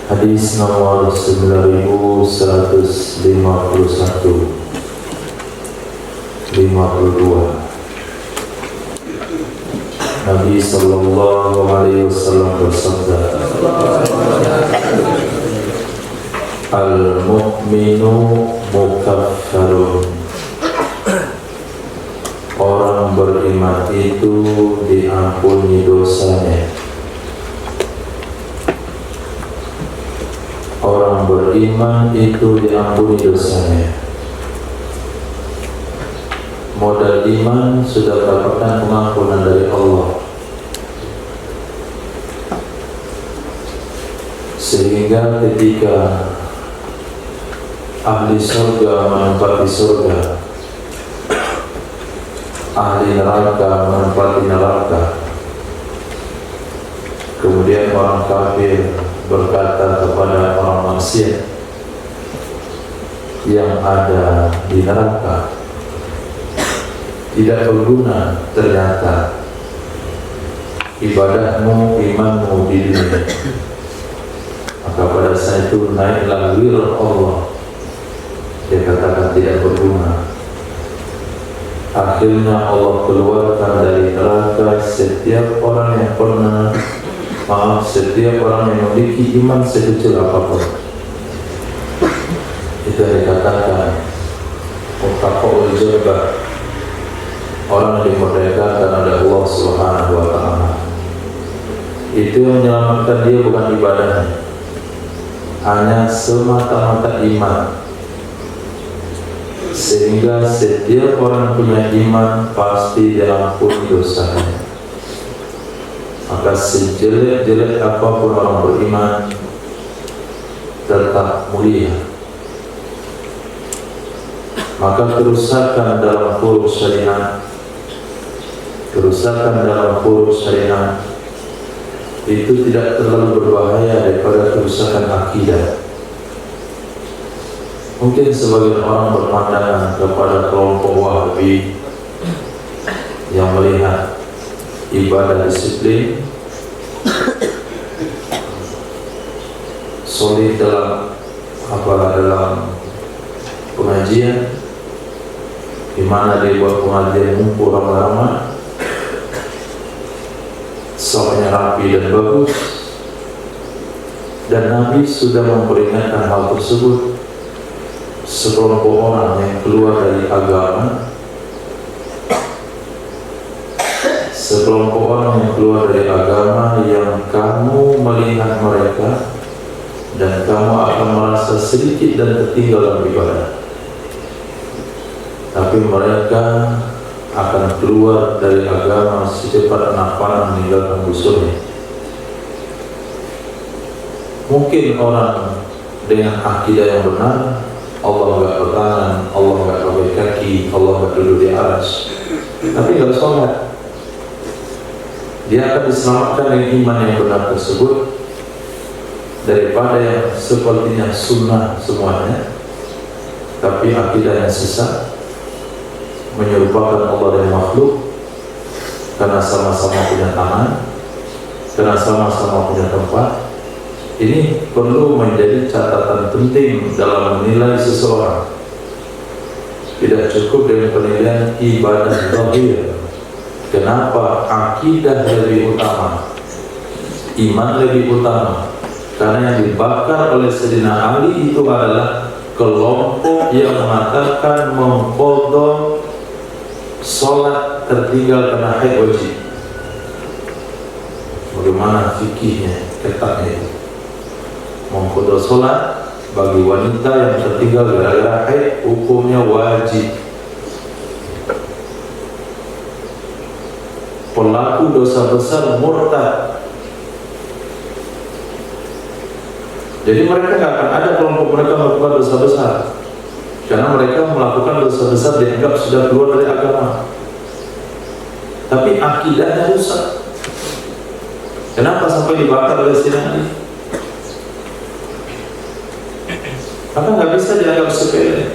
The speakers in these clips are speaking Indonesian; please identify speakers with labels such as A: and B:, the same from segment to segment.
A: Hadis nomor 9151 52. Nabi sallallahu alaihi wasallam bersabda, Al-mu'minu mukaffarun. Orang beriman itu diampuni dosanya. Orang beriman itu diampuni dosanya. Modal iman sudah dapatkan pengampunan dari Allah, sehingga ketika ahli surga menempati surga, ahli neraka menempati neraka. Kemudian orang kafir berkata kepada orang maksiat yang ada di neraka, tidak berguna ternyata ibadahmu, imanmu di dunia. Maka pada saat itu naiklah wir Allah, dia katakan tidak berguna. Akhirnya Allah keluarkan dari neraka setiap orang yang setiap orang yang memiliki iman sekecil apapun. Itu yang dikatakan muttaqul jabbar, orang yang dimerdekakan oleh Allah Subhanahu wa Ta'ala. Itu yang menyelamatkan dia bukan ibadahnya, hanya semata-mata iman. Sehingga setiap orang punya iman pasti diampuni dosanya. Maka sejelek-jelek apapun orang beriman tetap mulia. Maka kerusakan dalam furuk syariat, itu tidak terlalu berbahaya daripada kerusakan akidah. Mungkin sebagian orang berpandangan kepada kelompok Wahabi yang melihat ibadah disiplin, solid dalam pengajian, di mana dia buat pengajian ngumpul ramai-ramai, soalnya rapi dan bagus. Dan Nabi sudah memperingatkan hal tersebut. Sekelompok orang yang keluar dari agama, yang kamu melihat mereka dan kamu akan merasa sedikit dan tertinggal dalam ibadah, tapi mereka akan keluar dari agama secepat anak panah meninggalkan busurnya. Mungkin orang dengan akidah yang benar, Allah enggak bertangan, Allah enggak pakai kaki, Allah enggak duduk di aras, tapi enggak sholat. Dia akan diselamatkan dengan iman yang benar tersebut daripada yang sepertinya sunnah semuanya, tapi akidahnya sesat, menyerupakan Allah dan makhluk, karena sama-sama punya tangan, karena sama-sama punya tempat. Ini perlu menjadi catatan penting dalam menilai seseorang. Tidak cukup dengan penilaian ibadah zahir. Kenapa akidah lebih utama, iman lebih utama? Karena yang dibakar oleh Sayyidina Ali itu adalah kelompok yang mengatakan mengqadha sholat tertinggal karena haid wajib. Bagaimana fikihnya, ketatnya itu? Mengqadha sholat bagi wanita yang tertinggal gara-gara haid hukumnya wajib. Pelaku dosa besar murtad. Jadi mereka tidak akan ada kelompok mereka melakukan dosa besar, karena mereka melakukan dosa besar dianggap sudah keluar dari agama. Tapi akidahnya rusak. Kenapa sampai dibakar oleh Sayyidina Ali? Maka nggak bisa dianggap sepele.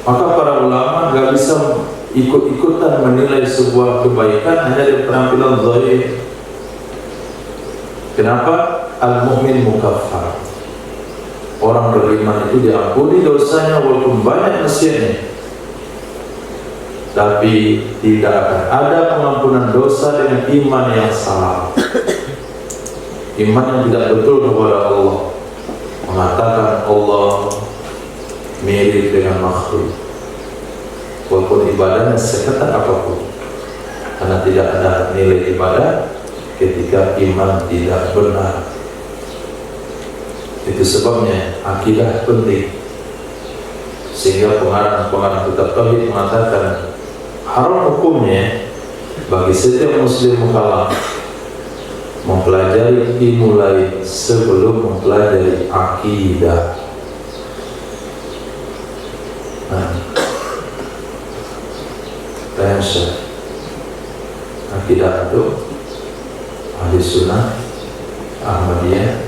A: Maka para ulama nggak bisa ikut-ikutan menilai sebuah kebaikan hanya dari penampilan zahir. Kenapa? Al-mu'min mukaffar. Orang beriman itu diampuni dosanya walaupun banyak maksiatnya, tapi tidak akan ada pengampunan dosa dengan iman yang salah. Iman yang tidak betul kepada Allah, mengatakan Allah mirip dengan makhluk, walaupun ibadahnya seketat apapun, karena tidak ada nilai ibadah ketika iman tidak benar. Itu sebabnya akidah penting. Sehingga pengarang kitab tauhid mengatakan haram hukumnya bagi setiap muslim mukallaf mempelajari ilmu lain sebelum mempelajari akidah. Nah, Indonesia. Akidah itu Ahli Sunnah, Ahmadiyah,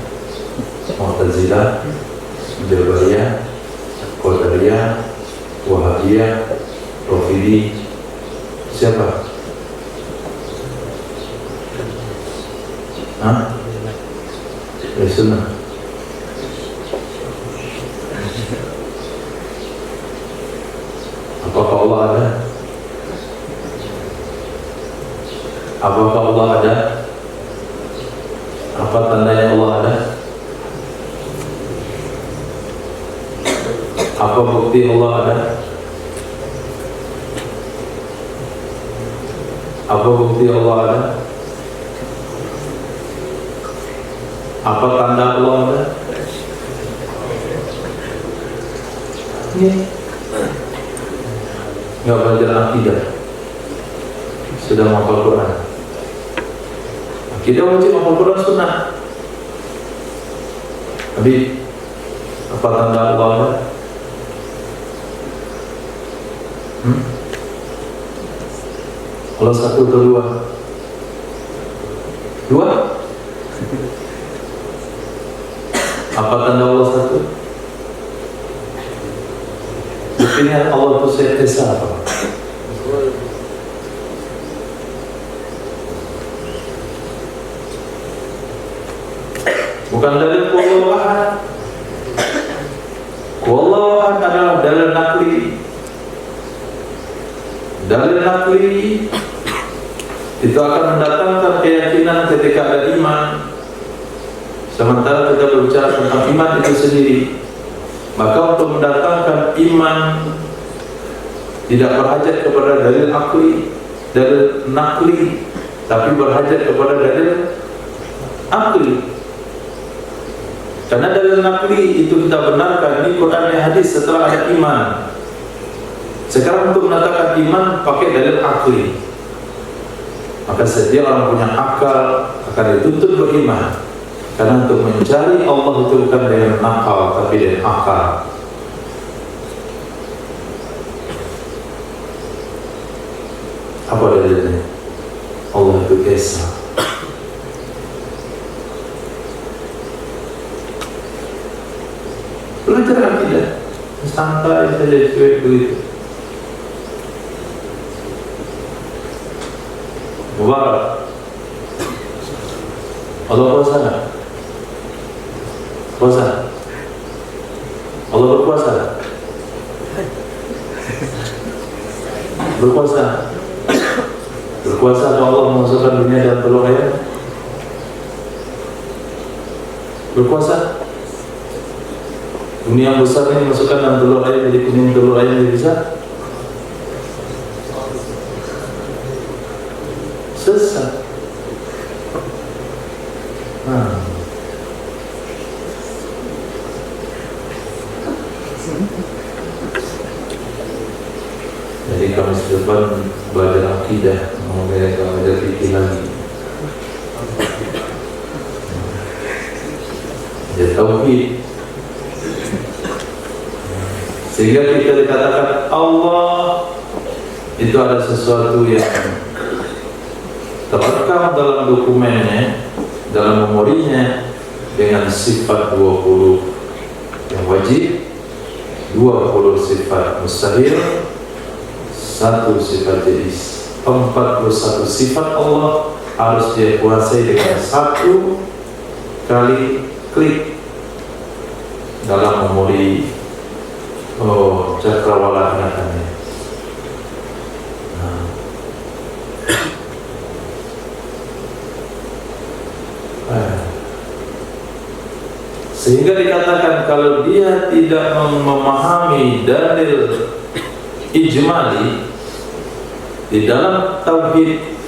A: Mu'tazilah, Jabariyah, Qadariyah, Wahabiyah, Rafidi. Siapa? Hah? Ahli Sunnah. Apakah Allah ada? Apakah Allah ada? Apa tandanya Allah ada? Apa bukti Allah ada? Apa bukti Allah ada? Apa tanda Allah ada? Ini nggak belajar akidah, sudah menghafal Quran. Akidah wajib menghafal Quran sunnah. Tapi apa tanda Allah ada? Allah satu atau dua? Dua? Apa tanda Allah satu? Pilihan Allah itu Esa apa? Bukan dalil Wallahu ahad. Wallahu ahad adalah dalil nakli. Dalil nakli itu akan mendatangkan keyakinan ketika ada iman. Sementara kita berbicara tentang iman itu sendiri, maka untuk mendatangkan iman tidak berhajat kepada dalil akli, dalil nakli, tapi berhajat kepada dalil akli. Karena dalil nakli itu kita benarkan di Quran dan hadis setelah ada iman. Sekarang untuk mendatangkan iman pakai dalil akli, maka setiap orang punya akal akan dituntut beriman. Karena untuk mencari Allah itu bukan dengan akal, tapi dengan akal. Apa dalilnya? Allah itu Esa. Belajar akidah, santai saja, cuek begitu. Mubarak. Allah puasa tak? Puasa. Allah berpuasa. Berpuasa. Berpuasa atau Allah memasukkan dunia dalam telur ayam? Berpuasa. Dunia yang besar ini masukkan dalam telur ayam, jadi kuning telur ayam jadi bisa. Sesat. Jadi kami depan belajar akidah, mau belajar fikih lagi. Jadi tauhid. Sehingga kita dikatakan Allah itu ada sesuatu yang terekam dalam dokumennya, dalam memorinya dengan sifat 20 yang wajib, 20 sifat mustahil, 1 sifat jaiz. 41 sifat Allah harus dia kuasai dengan 1 kali klik dalam memori cakrawala ingatannya. Sehingga dikatakan kalau dia tidak memahami dalil ijmali di dalam tauhid,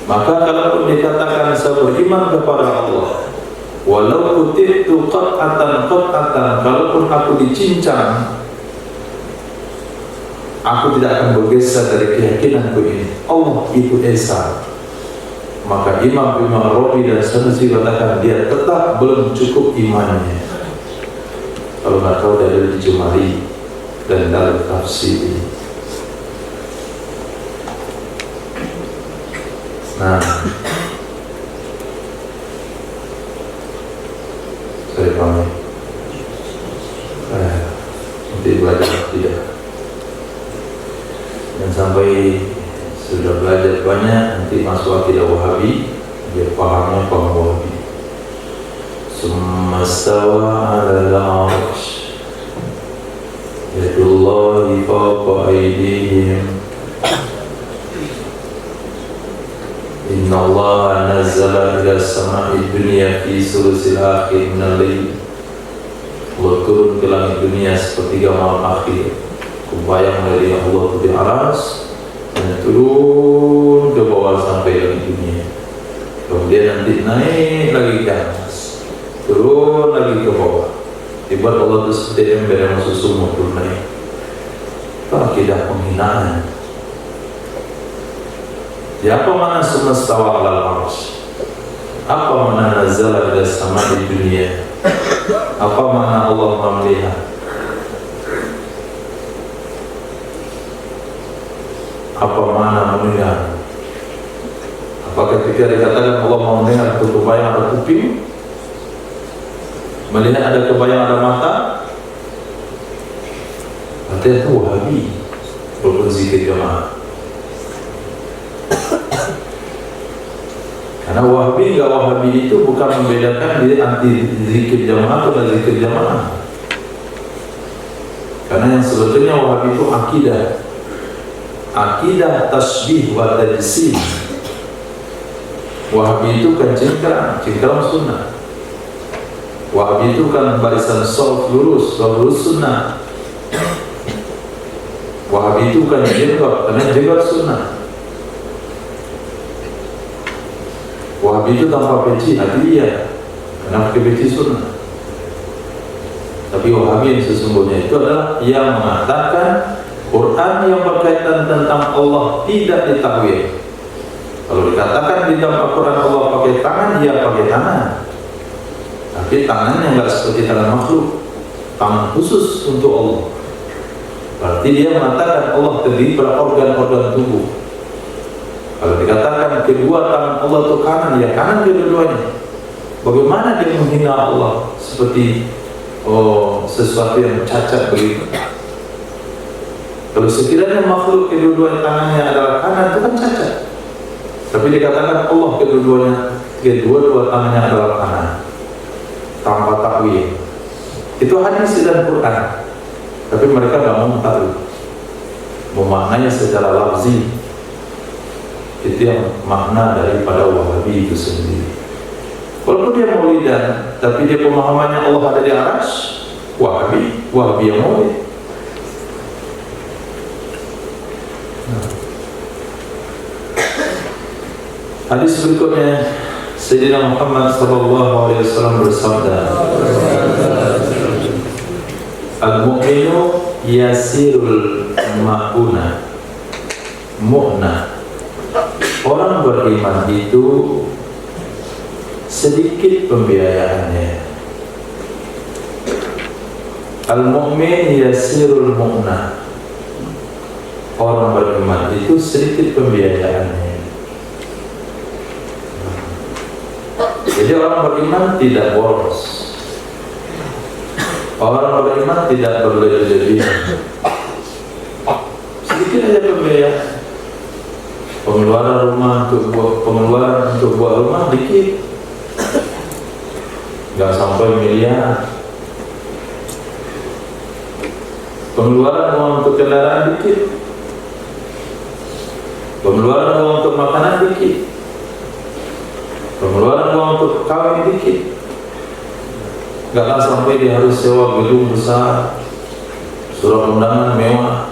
A: maka kalau dikatakan saya beriman kepada Allah, walau kutitu qat'atan, kalaupun aku dicincang, aku tidak akan bergeser dari keyakinanku ini. Allah itu Esa. Maka Imam Rabi dan Sanusi katakan dia tetap belum cukup imannya kalau nggak tahu dalil ijmali dan dalil tafsir ini. Nah, saya paham. Nanti belajar tidak. Dan sampai sudah belajar banyak, nanti masuk akidah Wahabi, dia pahamnya paham Wahabi. Summa stawa 'alal 'arsy, yadullahi fawqa aydihim. Inna Allah nazzala ila sama'i dunya fi sulusil akhir minal layl. Allah turun ke langit dunia sepertiga malam akhir. Kebayang dari Allah di aras dan turun ke bawah sampai langit dunia. Kemudian nanti naik lagi ke atas, turun lagi ke bawah. Tiba Allah itu seperti ember yang masuk sumur turun naik. Itu akidah penghinaan. Ya, apa mana semesta wa 'alal 'arsy? Apa mana nazala ila sama'i dunia? Apa mana Allah melihat? Apa mana mendengar? Apakah ketika dikatakan Allah mau mendengar itu kebayang ada kuping? Melihat ada kebayang ada mata? Artinya itu Wahabi berzikir jamaah. Karena Wahabi enggak Wahabi itu bukan membedakan dia anti zikir jamaah atau zikir jamaah. Karena yang sebetulnya Wahabi itu akidah tasbih wa tajsim. Wahabi itu kan cengkeram sunnah. Wahabi itu kan barisan salaf lurus sunnah. Wahabi itu kan jenggot, karena jenggot sunnah. Wahabi itu tanpa peci, hadiah, karena pakai peci sunnah. Tapi Wahabi yang sesungguhnya itu adalah yang mengatakan Quran yang berkaitan tentang Allah tidak ditakwil. Kalau dikatakan di dalam Al-Quran Allah pakai tangan, dia pakai tangan. Tapi tangannya enggak seperti tangan makhluk, tangan khusus untuk Allah. Berarti dia mengatakan Allah terdiri pada organ-organ tubuh. Kalau dikatakan kedua tangan Allah itu kanan, ya kanan kedua-duanya. Bagaimana dia menghina Allah seperti sesuatu yang cacat begitu? Kalau sekiranya makhluk kedua-duanya tangannya adalah kanan, itu kan cacat. Tapi dikatakan Allah kedua-dua tangannya adalah kanan, tanpa takwil. Itu hadis dan Quran. Tapi mereka tidak mau takwil, memaknanya secara lafzi. Itu yang makna daripada Wahabi itu sendiri. Walaupun dia maulidan, tapi dia pemahamannya Allah ada di aras, Wahabi yang maulid. Hadis berikutnya, Sayyidina Muhammad sallallahu alaihi wasallam bersabda, "Al-mu'minu yasirul ma'una." Mu'na, orang beriman itu sedikit pembiayaannya. Al-mu'min yasirul mu'na, orang beriman itu sedikit pembiayaannya. Jadi orang beriman tidak boros, orang beriman tidak berlebihan. Sedikit aja pembiayaan. Pengeluaran untuk buat rumah dikit, nggak sampai miliar. Pengeluaran uang untuk kendaraan dikit, pengeluaran uang untuk makanan dikit, pengeluaran uang untuk kawin dikit. Nggak sampai dia harus sewa gedung besar, surat undangan mewah.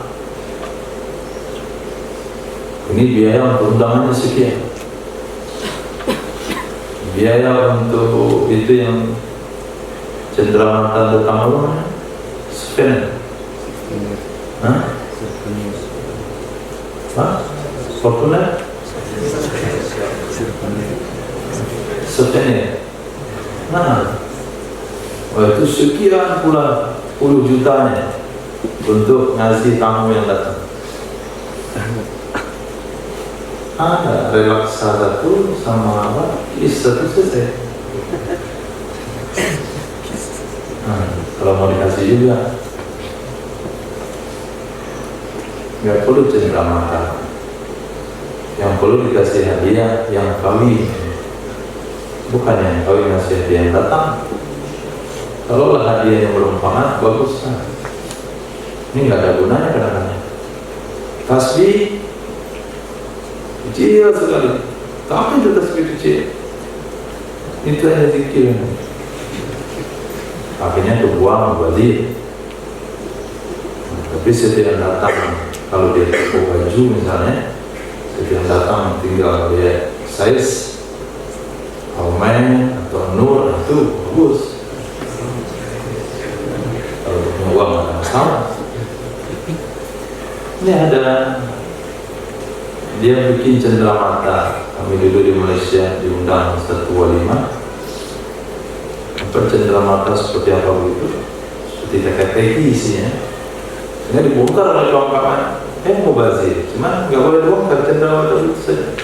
A: Ini biaya untuk undangannya sekian, biaya untuk itu yang cenderamata datang rumah spend. Fortuna spend. Itu sekian pula puluh jutanya untuk ngasih tamu yang datang. Ada relaksa satu sama apa? Istirahat itu selesai. Kalau mau dikasih juga, nggak perlu cenderamata. Yang perlu dikasih hadiah yang kawin, bukan yang kawin ngasih hadiah yang datang. Kalau hadiah yang bermanfaat, bagus kan? Ini nggak ada gunanya kadang-kadang. Tasbih kecil sekali, tapi itu tasbih kecil, itu hanya zikir. Akhirnya kebuang bazir. Tapi setiap datang, kalau dia pakai baju misalnya, setiap datang tinggal dia size Aumen atau Nur, itu bagus. Kalau punya uang ada masalah. Ini ada, dia bikin cenderamata. Kami dulu di Malaysia diundang satu walimah. Cenderamata seperti apa begitu? Seperti teka-teki isinya. Ini dibongkar oleh kawan-kawan. Mau bazir, cuman nggak boleh dibongkar, cenderamata itu saja.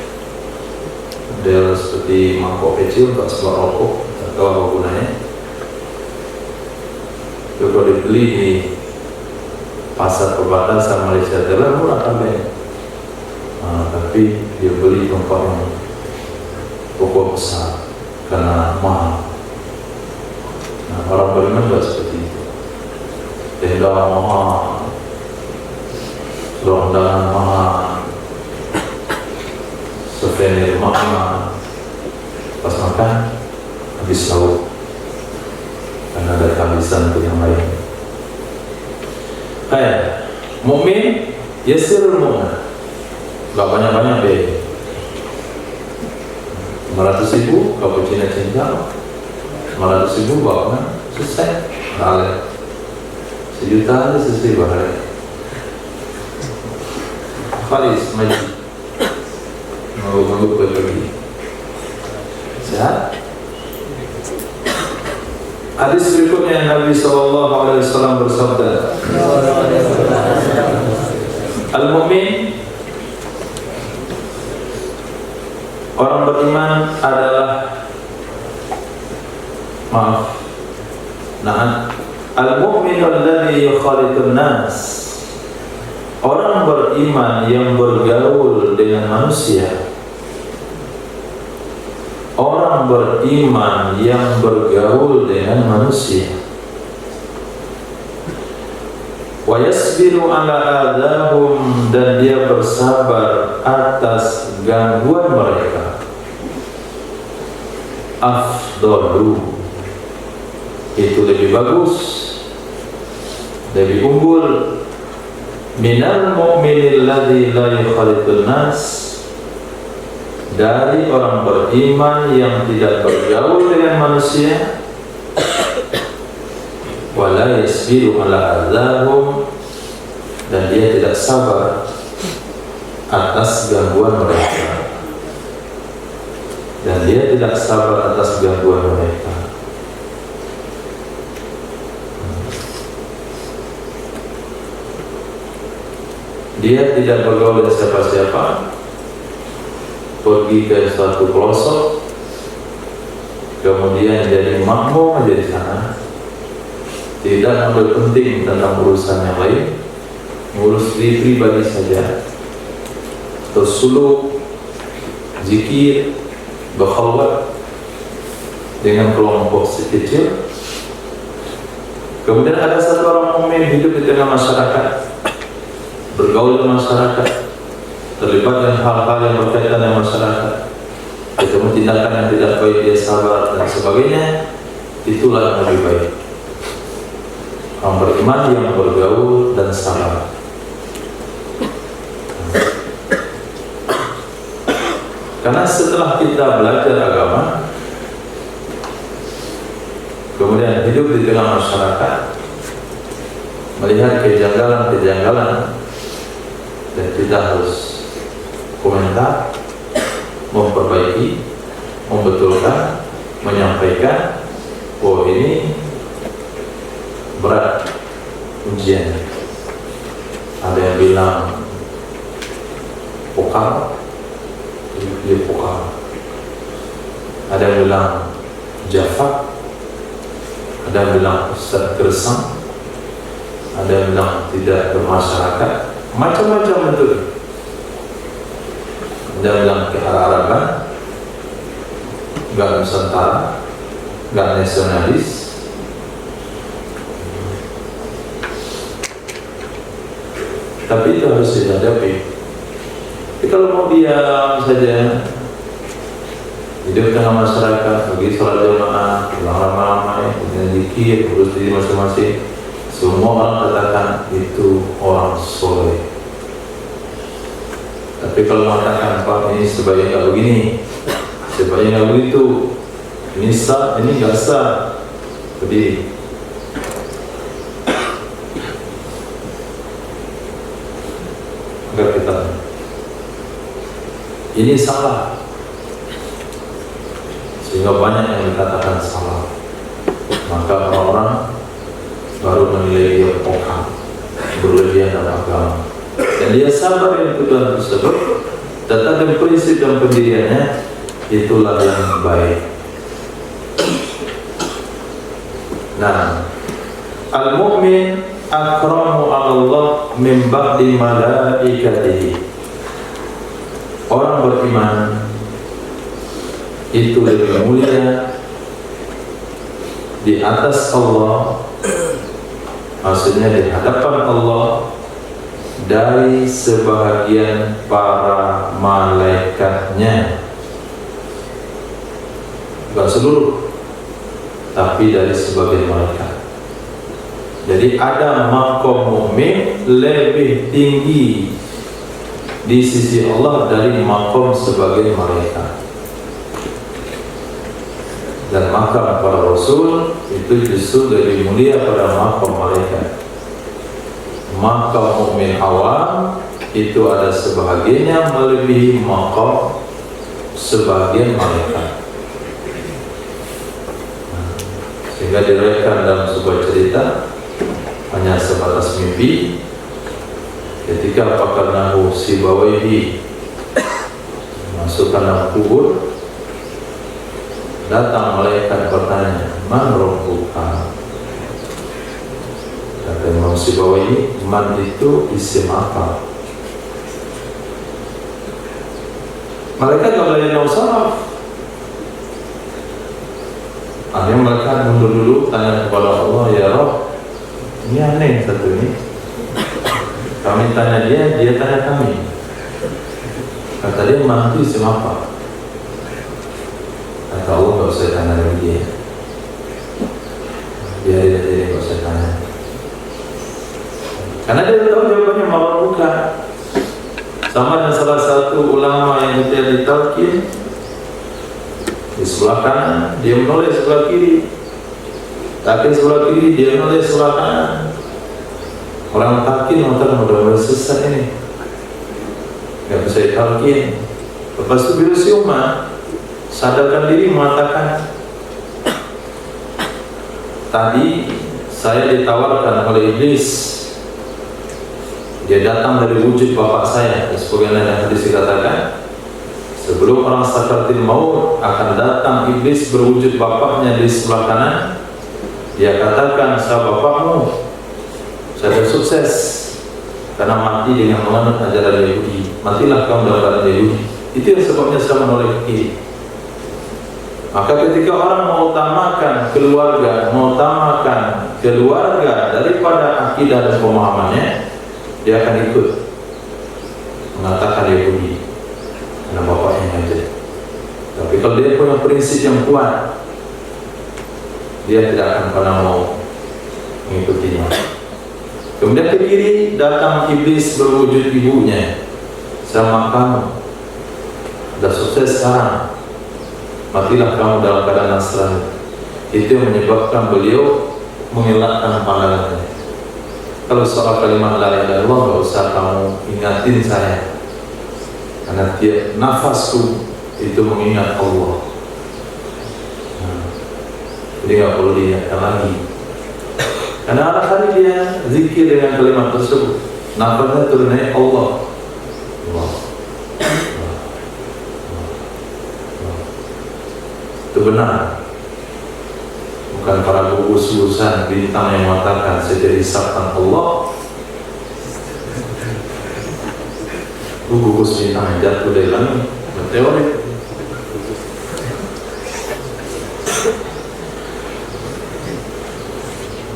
A: Model seperti mangkok kecil untuk sebuah rokok, tak tahu apa gunanya. Itu kalau dibeli di pasar perbatasan Malaysia adalah murah harganya. Tapi dia beli tempat yang pokok besar karena mahal. Orang beriman juga seperti itu. Tenda mahal, undangan mahal, souvenir mahal. Pas makan habis lauk karena ada kehabisan untuk yang lain. Kayak mukmin yasirul mu'min, gak banyak-banyak deh. 500.000 kau cinta-cinta, 500.000 bawa selesai. Balik 1 juta aja selesai balik. Khalis maju, mau pergi sehat. Hadis berikutnya Nabi SAW bersabda, Al-Mu'min, orang beriman adalah Al-Mu'min alladhi yukhalitun nas, orang beriman yang bergaul dengan manusia. Orang beriman yang bergaul dengan manusia. Wa yasbiru ala adahum, dan dia bersabar atas gangguan mereka. Afdalu, itu lebih bagus, lebih unggul, minal mu'minil ladzi la yukhalitun nas, dari orang beriman yang tidak bergaul dengan manusia. Wala yasbiru ala adzahum, dan dia tidak sabar atas gangguan mereka. Dan dia tidak sabar atas gangguan mereka. Dia tidak bergaul dengan siapa-siapa, pergi ke suatu pelosok, kemudian jadi makmum aja di sana, tidak ambil penting tentang urusan yang lain, ngurus diri pribadi saja, terus suluk, zikir, berkhawat dengan kelompok kecil. Kemudian ada satu orang mukmin hidup di tengah masyarakat, bergaul dengan masyarakat, terlibat dengan hal-hal yang berkaitan dengan masyarakat, ketemu tindakan yang tidak baik, dia sabar dan sebagainya. Itulah yang lebih baik, orang beriman yang bergaul dan sabar. Karena setelah kita belajar agama, kemudian hidup di tengah masyarakat, melihat kejanggalan-kejanggalan, dan kita harus komentar, memperbaiki, membetulkan, menyampaikan. Oh, ini berat ujian. Ada yang bilang pokal, dia pokal. Ada yang bilang Jaffa, ada yang bilang Ustaz Gersang, ada yang bilang tidak bermasyarakat, macam-macam bentuk. Ada yang bilang kearah-arahan, nggak Nusantara, nggak nasionalis. Tapi itu harus dihadapi. Tapi kalau mau diam saja, hidup tengah masyarakat, pergi sholat jamaah, pulang ramai-ramai, kemudian zikir, urus diri masing-masing, semua orang katakan itu orang soleh. Tapi kalau mengatakan Pak ini sebaiknya nggak begini, sebaiknya nggak begitu, ini sah, ini nggak sah, berdiri. Agar kita ini salah, sehingga banyak yang dikatakan salah, maka orang-orang baru menilai dia pokal, berlebihan dalam agama, dan dia sabar yang tuduhan tersebut, tetapi prinsip dan pendiriannya itulah yang baik. Nah, al-mu'min akramu Allah min ba'di malaikatihi. Orang beriman itu lebih mulia di atas Allah, maksudnya di hadapan Allah, dari sebahagian para malaikatnya. Bukan seluruh, tapi dari sebagian malaikat. Jadi ada makom mukmin lebih tinggi di sisi Allah dari makom sebagai malaikat. Dan makam para rasul itu justru lebih mulia pada makom malaikat. Makam mukmin awam itu ada sebahagiannya melebihi makom sebagian malaikat. Sehingga diriwayatkan dalam sebuah cerita, hanya sebatas mimpi, ketika Pakarnahu Sibawaihi masuk ke dalam kubur, datang malaikat bertanya, man rabbuka? Kata Imam Sibawaihi, man itu isim apa? Malaikat gak boleh tahu salah. Akhirnya malaikat mundur dulu, tanya kepada Allah, ya Rabb, ini aneh satu ini. Kami tanya dia, dia tanya kami. Kata dia, man itu isim apa? Kata Allah, gak usah tanya lagi dia. Dia gak usah tanya. Karena dia tahu jawabannya mau buka. Sama dengan salah satu ulama yang kita ditalkin, di sebelah kanan dia menoleh sebelah kiri, talkin sebelah kiri dia menoleh sebelah kanan. Orang talkin mengatakan udah mulai sesat ini, nggak bisa ditalkin. Lepas itu bila siuman sadarkan diri mengatakan, tadi saya ditawarkan oleh iblis. Dia datang dari wujud bapak saya. Sebagaimana yang hadis dikatakan, sebelum orang sakaratul maut akan datang iblis berwujud bapaknya di sebelah kanan. Dia katakan, saya bapakmu, saya sukses karena mati dengan menganut ajaran Yahudi. Matilah kamu dalam keadaan Yahudi. Itu yang sebabnya saya menoleh ke kiri. Maka ketika orang mengutamakan keluarga daripada akidah dan pemahamannya, dia akan ikut mengatakan Yahudi karena bapaknya ngajar. Tapi kalau dia punya prinsip yang kuat, dia tidak akan pernah mau mengikutinya. Kemudian ke kiri datang iblis berwujud ibunya, sama kamu sudah sukses sekarang, matilah kamu dalam keadaan Nasrani. Itu yang menyebabkan beliau mengelakkan pandangannya. Kalau soal kalimat la ilaha illallah, gak usah kamu ingatin saya, karena tiap nafasku itu mengingat Allah. Jadi gak perlu diingatkan lagi, karena arah hari dia zikir dengan kalimat tersebut, nafasnya turunnya Allah. Itu benar. Bukan para gugus-gugusan bintang yang mengatakan saya dihisapkan Allah. Gugus bintang yang jatuh dari langit, berteori.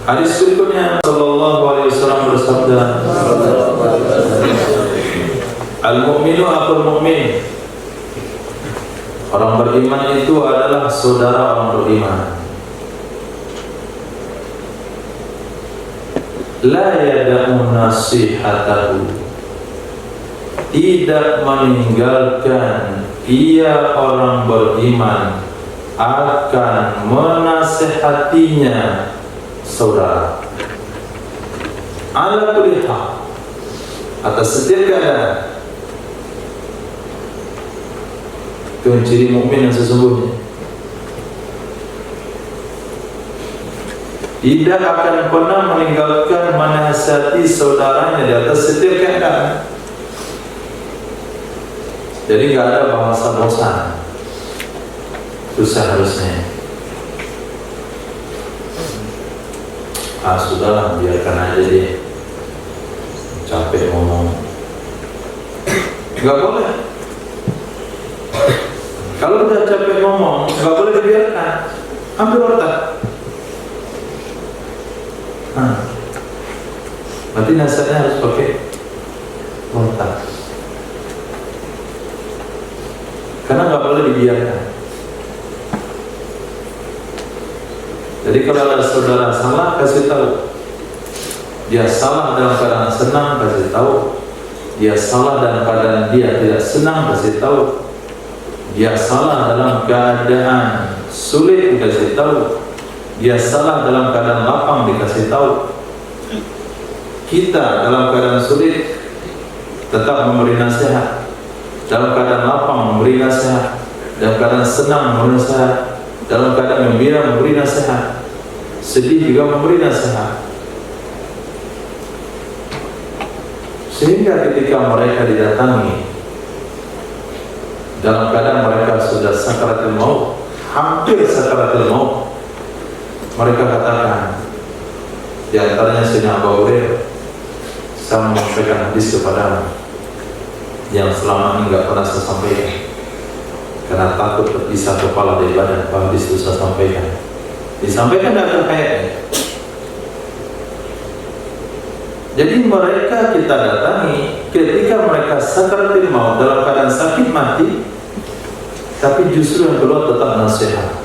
A: Hadis berikutnya sallallahu alaihi wasallam bersabda, al-mu'minu akhul mu'min. Orang beriman itu adalah saudara orang beriman. La yada'u nasihatahu, tidak meninggalkan ia orang beriman akan menasihatinya saudara. Ala kulli hal, atas setiap keadaan. Itu ciri mukmin yang sesungguhnya. Tidak akan pernah meninggalkan menasihati saudaranya di atas setiap keadaan. Jadi nggak ada bahasa bosan. Itu seharusnya. Sudahlah, biarkan aja dia. Capek ngomong. Nggak boleh. Kalau udah capek ngomong, nggak boleh dibiarkan. Ambil otak. Berarti nasihatnya harus pakai otak. Karena nggak boleh dibiarkan. Jadi kalau ada saudara salah, kasih tahu. Dia salah dalam keadaan senang, kasih tahu. Dia salah dalam keadaan dia tidak senang, kasih tahu. Dia salah dalam keadaan sulit, dikasih tahu. Dia salah dalam keadaan lapang, dikasih tahu. Kita dalam keadaan sulit tetap memberi nasihat, dalam keadaan lapang memberi nasihat, dalam keadaan senang memberi nasihat, dalam keadaan gembira memberi nasihat, sedih juga memberi nasihat. Sehingga ketika mereka didatangi dalam keadaan mereka sudah sakaratul maut, hampir sakaratul maut, mereka katakan, di antaranya Sayyidina Abu Hurairah, saya menyampaikan hadis kepadamu yang selama ini nggak pernah saya sampaikan karena takut terpisah kepala dari badan. Apa hadis itu saya sampaikan? Disampaikan dalam ayatnya. Jadi mereka kita datangi ketika mereka sakaratul maut dalam keadaan sakit mati, tapi justru yang keluar tetap nasihat.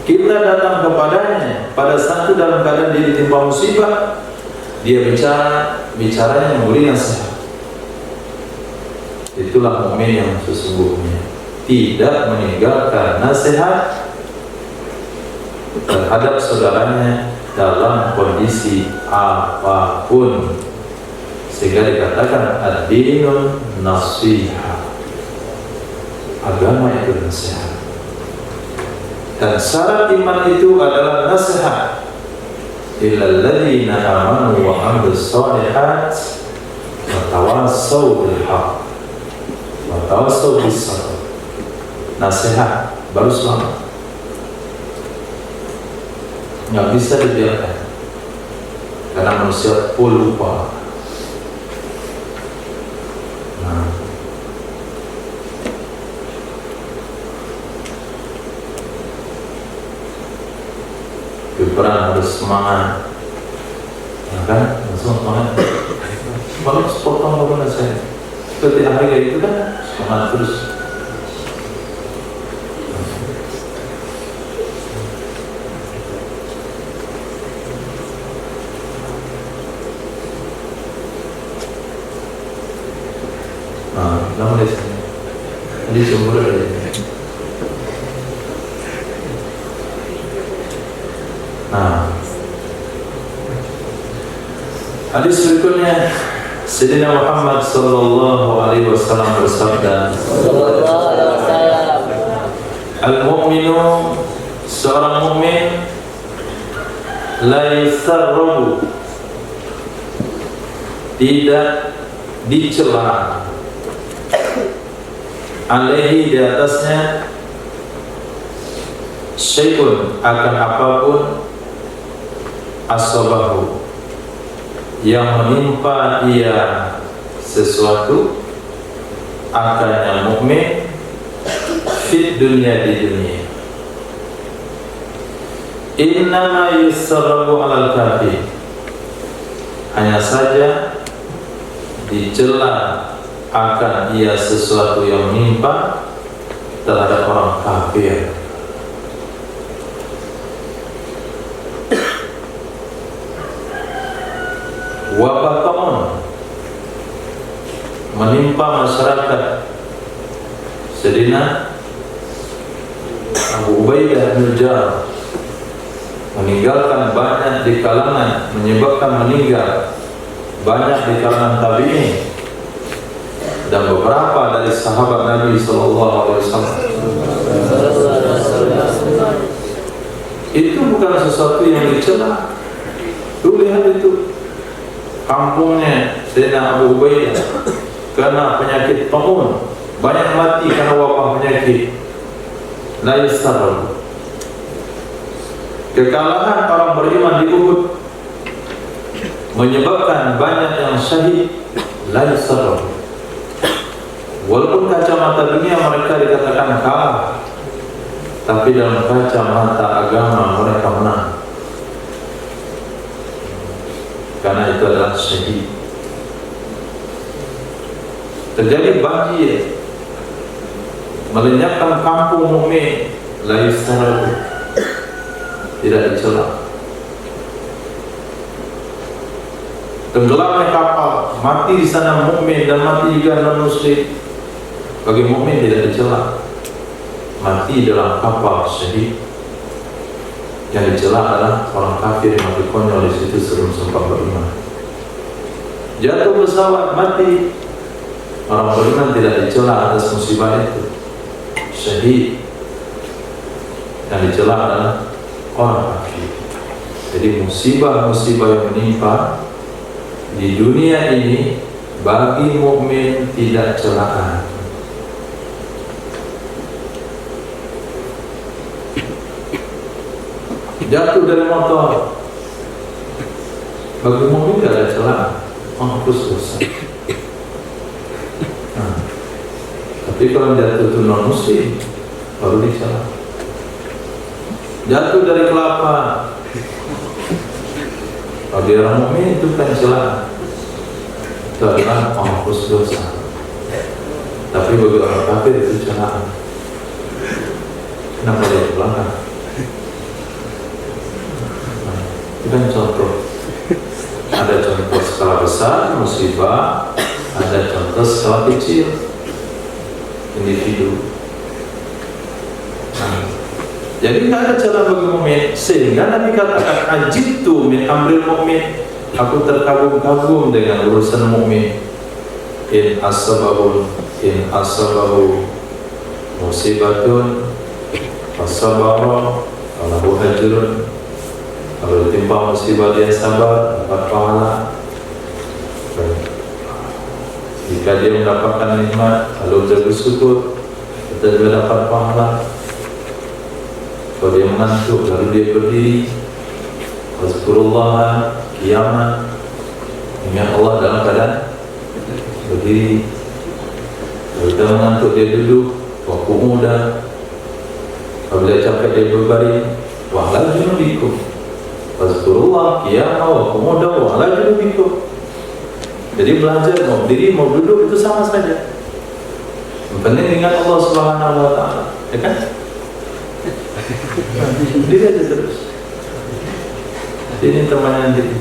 A: Kita datang kepadanya pada saat itu dalam keadaan dia ditimpa musibah, dia bicaranya memberi nasihat. Itulah mukmin yang sesungguhnya, tidak meninggalkan nasihat terhadap saudaranya dalam kondisi apapun. Sehingga dikatakan ad-dinun nasiha, agama itu nasihat. Dan syarat iman itu adalah nasihat. Illal ladzina amanu wa 'amilus shalihat wa tawassaw bil haqq wa tawassaw bis sabr. Nasihat baru selamat. Nggak bisa dibiarkan karena manusia lupa. Perang harus semangat, ya kan? Langsung semangat. Kalau potong bangunan saya, seperti harga itu kan semangat terus. Namun di sini, di sumber ada. Hadis berikutnya, Sayyidina Muhammad sallallahu alaihi wasallam bersabda, al-mu'minu, seorang mukmin, la yusarrabu, tidak dicela, alaihi di atasnya, syai'un akan apapun, asabahu yang menimpa ia sesuatu, akan yang mukmin fit dunia di dunia. Innama yusarrabu alal kafir, hanya saja dicela akan ia sesuatu yang menimpa terhadap orang kafir. Wabatamun menimpa masyarakat Sayyidina Abu Ubaidah bin Jarrah, meninggalkan banyak di kalangan, menyebabkan meninggal banyak di kalangan tabi'in dan beberapa dari sahabat Nabi sallallahu alaihi wasallam. Itu bukan sesuatu yang dicela. Tuh lihat itu kampungnya Sayyidina Abu Ubaidah karena penyakit taun, banyak mati karena wabah penyakit. La yusarrabu. Kekalahan orang beriman di Uhud menyebabkan banyak yang syahid. La yusarrabu. Walaupun kacamata dunia mereka dikatakan kalah, tapi dalam kacamata agama mereka menang, karena itu adalah syahid. Terjadi banjir melenyapkan kampung mukmin, la yusarrabu, tidak dicela. Tenggelamnya kapal, mati di sana mukmin dan mati juga non muslim, bagi mukmin tidak dicela. Mati dalam kapal syahid. Yang dicela adalah orang kafir yang mati konyol di situ sebelum sempat beriman. Jatuh pesawat, mati, orang beriman tidak dicela atas musibah itu, syahid. Yang dicela adalah orang kafir. Jadi musibah-musibah yang menimpa di dunia ini bagi mukmin tidak celaan. Jatuh dari motor, bagi mukmin tidak ada celaan, hapus dosa. Tapi kalau jatuh itu non muslim, baru dicela. Jatuh dari kelapa, bagi orang mukmin itu kan celaan, itu adalah hapus dosa. Tapi bagi orang kafir itu celaan. Kenapa dia ke belakang? Itu kan contoh. Ada contoh skala besar musibah, ada contoh skala kecil individu. Jadi tidak ada celah bagi mukmin, sehingga Nabi katakan ajibtu min amril mukmin, aku terkagum-kagum dengan urusan mukmin. In asabahu musibatun fasabara falahu ajrun. Kalau ditimpa musibah dia sabar, dapat pahala. Jika dia mendapatkan nikmat, lalu dia bersyukur, dia dapat pahala. Kalau dia mengantuk, lalu dia berdiri, wazkurullah qiyaman, ingat Allah dalam keadaan berdiri. Kalau dia mengantuk, dia duduk, waktu muda. Kalau dia capek, dia berbaring. Wa'ala junubikum, wazkurullah qiyaman wa qu'udan wa 'ala junubikum. Jadi belajar mau berdiri mau duduk itu sama saja. Yang penting ingat Allah Subhanahu wa taala, ya kan? Diri aja terus. Ini temannya diri.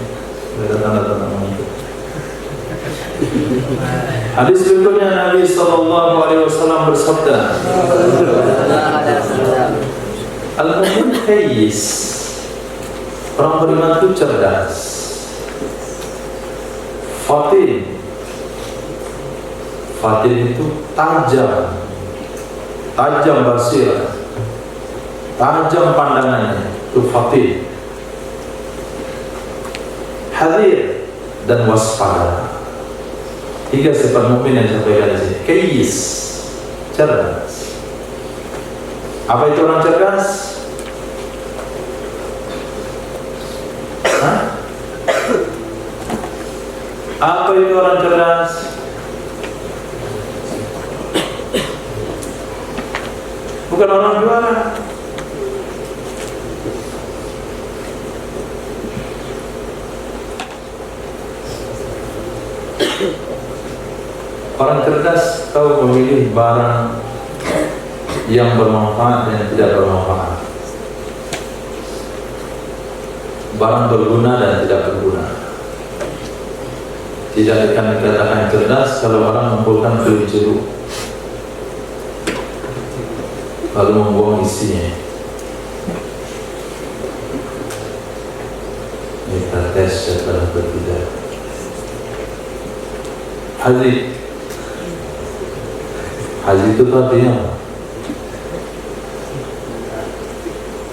A: Ada tanda-tanda mengantuk. Hadis berikutnya Nabi sallallahu alaihi wasallam bersabda, Al-mu'min kayyis, orang beriman itu cerdas. Fatin itu tajam basirah, tajam pandangannya, itu fatin. Hadir dan waspada. 3 sifat mukmin yang disampaikan di sini. Kayyis, cerdas. Apa itu orang cerdas? Hah? Apa itu orang cerdas? Bukan orang juara. Orang cerdas tahu memilih barang yang bermanfaat dan tidak bermanfaat, barang berguna dan tidak berguna. Tidak akan dikatakan cerdas kalau orang mengumpulkan kelinci jeruk lalu membuang isinya. Kita tes setelah berbeda. Haji itu artinya apa?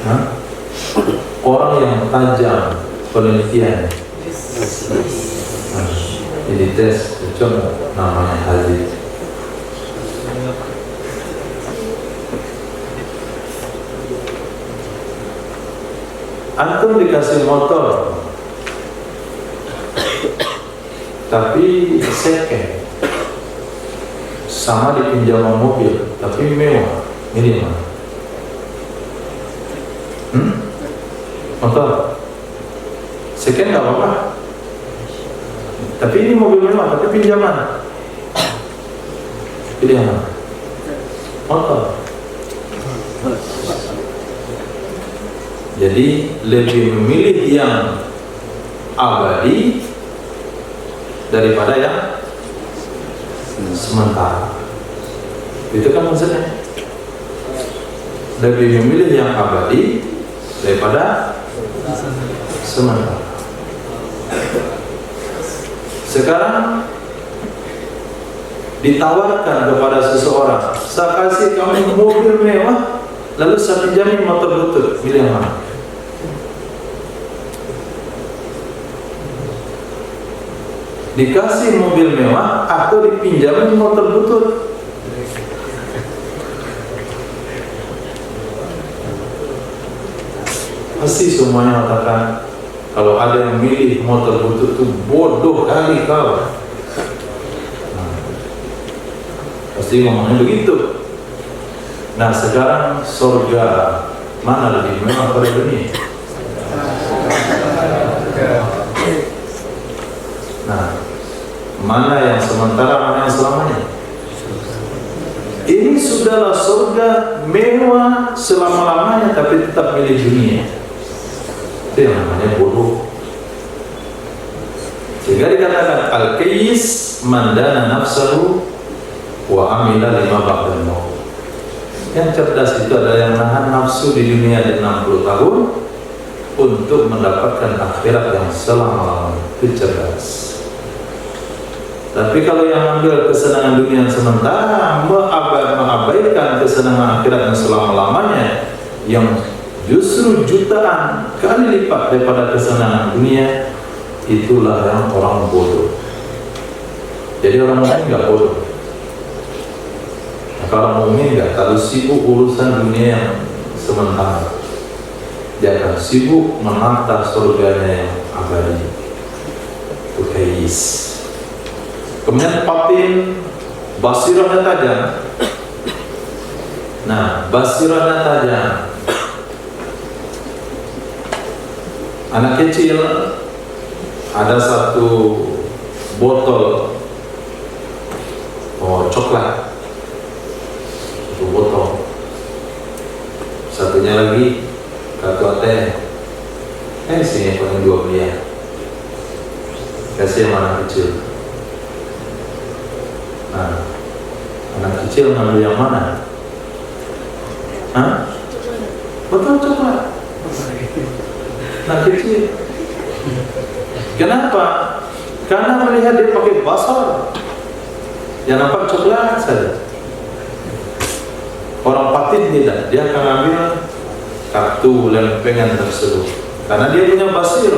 A: Hah? Orang yang tajam penelitian. Jadi tes coba namanya haji. Antum dikasih motor tapi second, sama dipinjam mobil tapi mewah, ini mana? Motor second nggak apa-apa, tapi ini mobil mewah tapi pinjaman, pilih yang mana? Motor. Jadi lebih memilih yang abadi daripada yang sementara. Itu kan maksudnya. Lebih memilih yang abadi daripada sementara. Sekarang ditawarkan kepada seseorang, saya kasih kamu mobil mewah, lalu saya pinjamin motor butut, pilih yang mana? Dikasih mobil mewah atau dipinjamin motor butut? Pasti semuanya mengatakan kalau ada yang milih motor butut itu bodoh kali kau. Pasti ngomongnya begitu. Nah sekarang surga mana lebih mewah pada dunia? Nah mana yang sementara, mana yang selamanya? Ini sudahlah surga mewah selama-lamanya tapi tetap milik dunia. Itu yang namanya bodoh. Sehingga dikatakan al-kayyis mandana nafsahu wa amila lima ba'dal maut. Yang cerdas itu adalah yang nahan nafsu di dunia di 60 tahun untuk mendapatkan akhirat yang selama-lamanya. Itu cerdas. Tapi kalau yang ambil kesenangan dunia yang sementara, mengabaikan kesenangan akhirat yang selama-lamanya, yang justru jutaan kali lipat daripada kesenangan dunia, itulah yang orang bodoh. Jadi orang mukmin nggak bodoh. Nah, kalau mukmin nggak terlalu sibuk urusan dunia yang sementara, dia akan sibuk menata surganya yang abadi. Ukais. Kemudian patin basirahnya tajam. Nah, basirahnya tajam. Anak kecil ada satu botol coklat, satu botol. Satunya lagi kartu ATM. Sini paling 2 miliar. Kasih yang anak kecil. Nah, anak kecil ngambil yang mana? Hah? Betul coklat. Anak kecil. Kenapa? Karena melihat dia pakai basar, yang nampak coklat saja. Orang patin tidak, dia akan ambil kartu lempengan tersebut. Karena dia punya basir.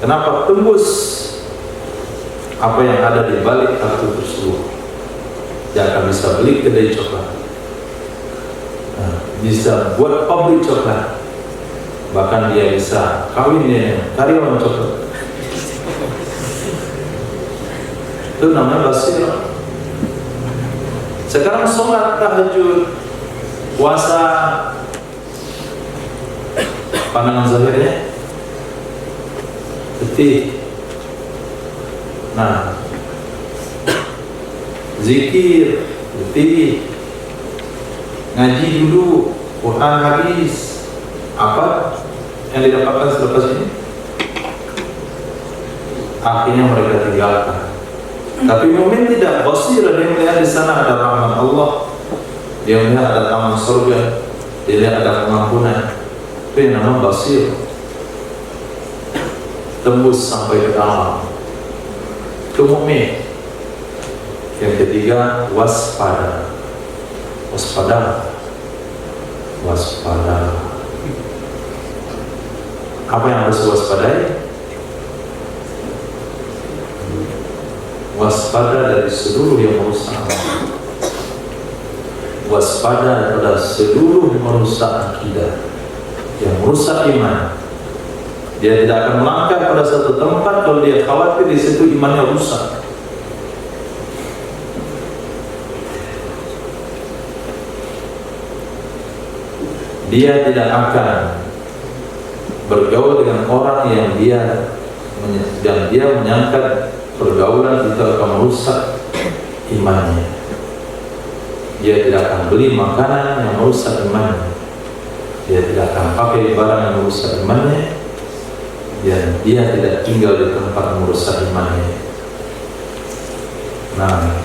A: Kenapa? Tembus apa yang ada di balik kartu tersebut. Dia akan bisa beli kedai coklat. bisa buat pabrik coklat, bahkan dia bisa kawin dengan karyawan coklat. Itu namanya basirah. Sekarang sholat tahajud, puasa, pandangan zahirnya letih. Nah, zikir letih, ngaji dulu, Quran hadis, apa yang didapatkan selepas ini? Akhirnya mereka tinggalkan. Tapi mukmin tidak, basir, dia melihat di sana ada rahmat Allah, dia melihat ada taman surga, dia lihat ada pengampunan. Itu yang namanya basir, tembus sampai ke dalam. Itu mukmin. Yang ketiga, waspada. Waspada. Waspada. Apa yang harus waspadai? Waspada dari seluruh yang merusak. Waspada pada seluruh yang merusak akidah, yang merusak iman. Dia tidak akan melangkah pada satu tempat kalau dia khawatir di situ imannya rusak. Dia tidak akan bergaul dengan orang yang dia menyangka pergaulan itu akan merusak imannya. Dia tidak akan beli makanan yang merusak imannya. Dia tidak akan pakai barang yang merusak imannya. Dan dia tidak tinggal di tempat yang merusak imannya. Nah,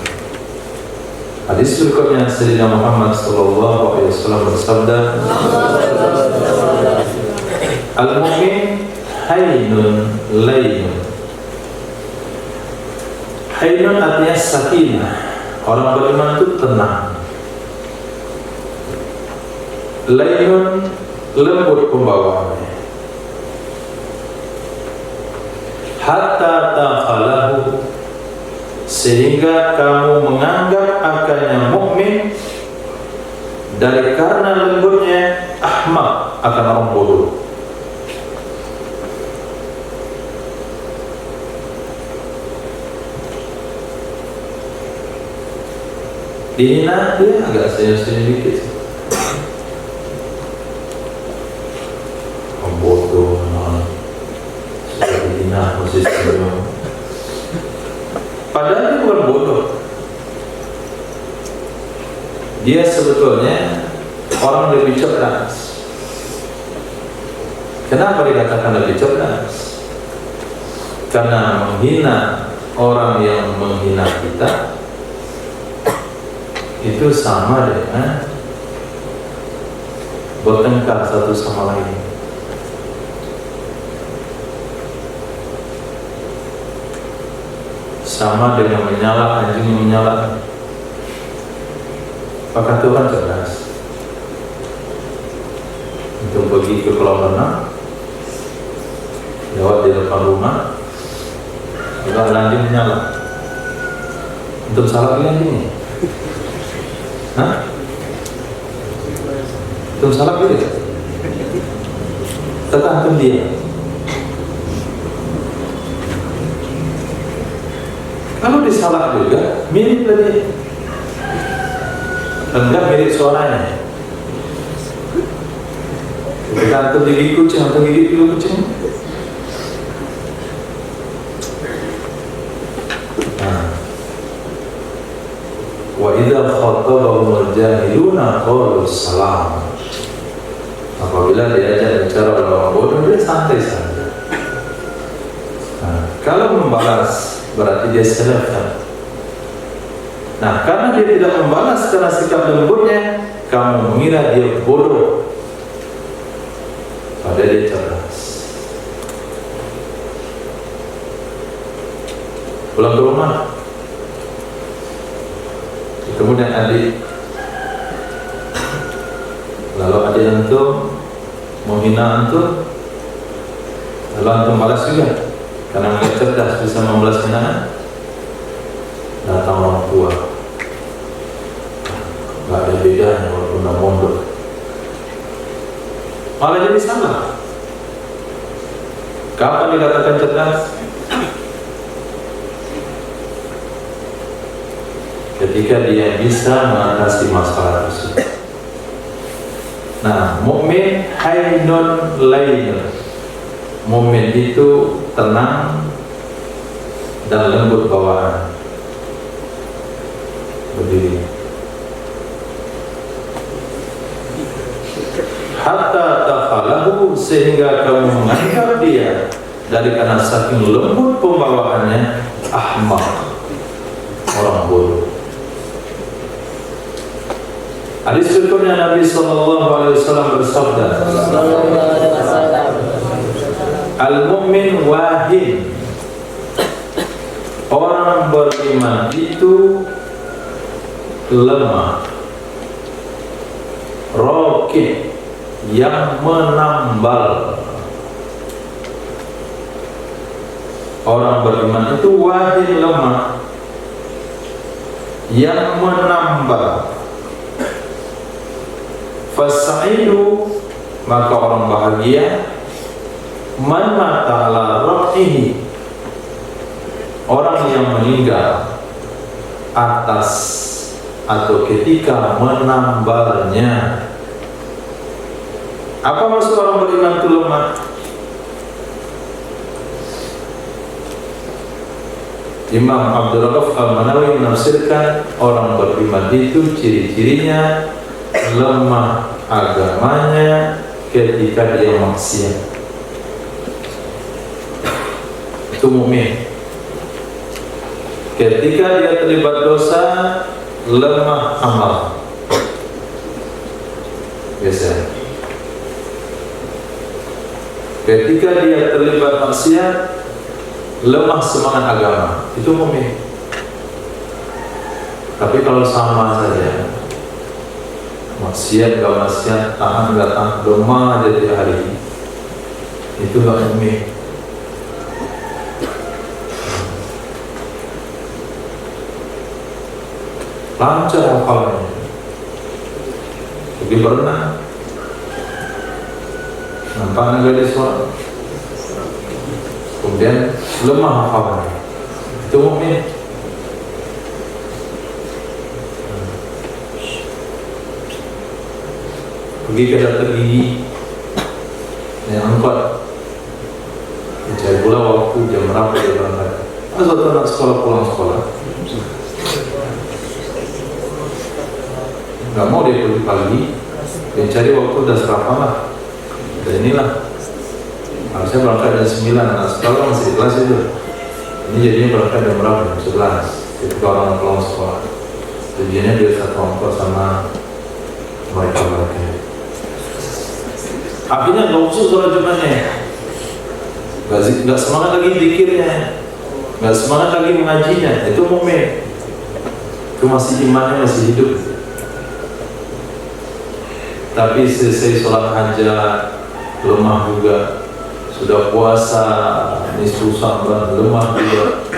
A: hadis berikutnya Sayyidina Muhammad SAW bersabda, Al-mu'min haynun laynun. Haynun artinya sakinah. Orang beriman itu tenang. Laynun lembut pembawaannya. Hatta takhalahu, sehingga kamu menganggap akannya mukmin dari karena lembutnya ahmak, akan orang bodoh. Dihina dia agak senyum-senyum dikit. Bodoh, sudah dihina mesti senyum. Padahal dia bukan bodoh. Dia sebetulnya orang lebih cerdas. Kenapa dikatakan lebih cerdas? Karena menghina orang yang menghina kita itu sama dengan bertengkar satu sama lain. Sama dengan menyala anjing yang menyala. Maka Tuhan cerdas untuk pergi ke kolam renang, lewat di depan rumah, ada anjing menyala. Untuk salah pilih anjingnya. Hah? Itu salah pilih. Tergantung dia. Kalau disalah juga, mirip lagi. Enggak mirip suaranya. Tergantung gigi kucing atau gigi pilu kucing. Wa idza khatabahumul jahiluna qalu salam. Apabila diajak bicara orang bodoh, dia santai saja. Kalau membalas berarti dia salafkan. Nah, karena dia tidak membalas karena sikap lembutnya, kamu mengira dia bodoh, padahal dia cerdas. Pulang ke rumah, kemudian adik, lalu adik antum menghina antum, lalu antum balas juga karena mereka cerdas bisa membalas hinaan. Datang orang tua, nggak ada bedanya walaupun udah mondok, malah jadi salah. Kapan dikatakan cerdas? Ketika dia bisa mengatasi masalah tersebut. Nah, mukmin hainun lainun. Mukmin itu tenang dan lembut bawaan. Berdiri. Hatta tafalahu, sehingga kamu menganggap dia dari karena saking lembut pembawaannya ahmak, orang bodoh. Hadis berikutnya Nabi SAW bersabda, al-mu'min wahin, orang beriman itu lemah, rokib, yang menambal. Orang beriman itu wahin, lemah, yang menambal. Fasaidu, maka orang bahagia, man mata ala raqihi, orang yang meninggal atas atau ketika menambalnya. Apa maksud orang beriman itu lemah? Imam Abdul Rauf Al-Manawi menafsirkan orang beriman itu ciri-cirinya lemah agamanya ketika dia maksiat. Itu mukmin. Ketika dia terlibat dosa, lemah amal. Biasa. Ketika dia terlibat maksiat, lemah semangat agama. Itu mukmin. Tapi kalau sama saja, maksiat gak maksiat, tahan gak tahan, lemah jadi hari, itu gak mukmin. Lancar hafalannya, pergi berenang, nampak gadis suara, kemudian lemah hafalannya, itu mukmin. Pergi ke dokter gigi, yang angkot, mencari pula waktu jam berapa dia berangkat. Asal anak sekolah pulang sekolah, nggak mau dia pergi pagi, mencari waktu udah serapan lah. Dan inilah, harusnya berangkat jam 9, anak sekolah masih di kelas itu. Ini jadinya berangkat jam berapa? Jam 11. Ketika orang pulang sekolah, tujuannya dia satu angkot sama mereka. Akhirnya gak usul sholat Jumatnya, gak semangat lagi zikirnya, gak semangat lagi mengajinya. Itu mukmin, itu masih imannya masih hidup. Tapi selesai sholat hajat, lemah juga. Sudah puasa, nisfu Sya'ban, lemah juga.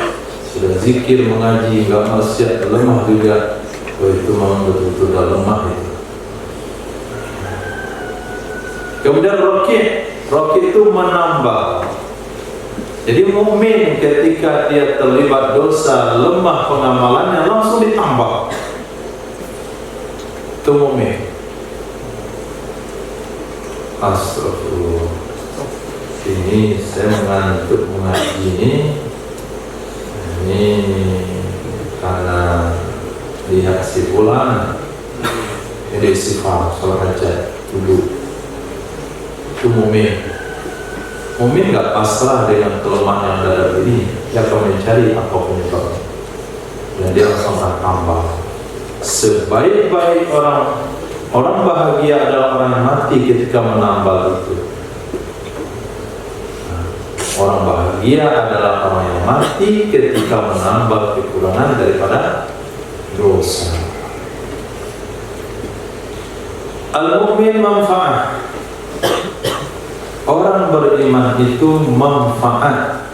A: Sudah zikir mengaji, gak maksiat, lemah juga. Oh, itu memang betul-betul dah lemah itu. Kemudian rokib itu menambah. Jadi mukmin ketika dia terlibat dosa, lemah pengamalannya, langsung ditambah. Itu mukmin. Astagfirullah. Ini saya mengantuk mengaji ini karena lihat si fulan jadi sifat sholat hajat dulu. Itu mukmin. Mukmin nggak pasrah dengan kelemahan yang ada diri, dia akan mencari apa penyebabnya dan dia langsung akan tambah. Sebaik-baik orang bahagia adalah orang yang mati ketika menambal itu. Orang bahagia adalah orang yang mati ketika menambal kekurangan daripada dosa. Al-mu'min manfaat. Orang beriman itu manfaat.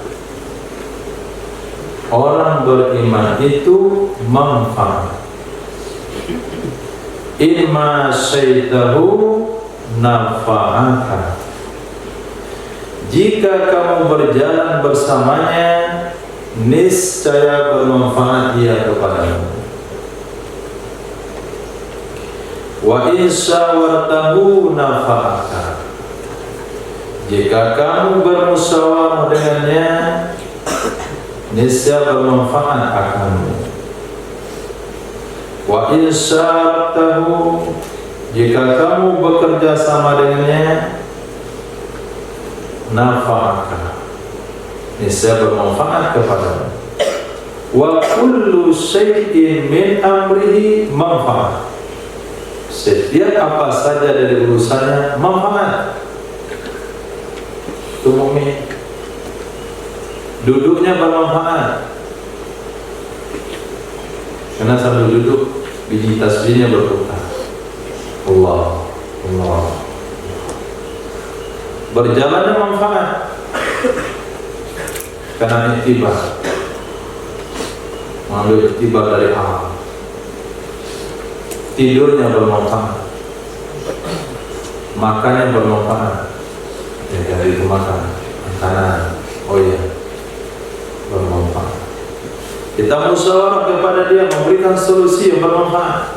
A: Orang beriman itu manfaat. Imma syaitahu nafa'aka. Jika kamu berjalan bersamanya, niscaya bermanfaat ia kepadamu. Wa in syawartahu nafa'aka. Jika kamu bermusyawarah dengannya, niscaya bermanfaat akanmu. Wa in syawartahu. Jika kamu bekerja sama dengannya, nafa'aka. Niscaya bermanfaat kepadamu. Wa kullu syai'in min amrihi manfaat. Setiap apa saja dari urusannya manfaat. Itu mukmin. Duduknya bermanfaat. Karena sambil duduk biji tasbihnya berputar. Allah, Allah. Berjalannya manfaat. Karena iktibar, mengambil iktibar dari alam. Tidurnya bermanfaat, makannya bermanfaat. Ya, dari itu makan, makanan, oh iya, bermanfaat. Kita musyawarah kepada dia, memberikan solusi yang bermanfaat.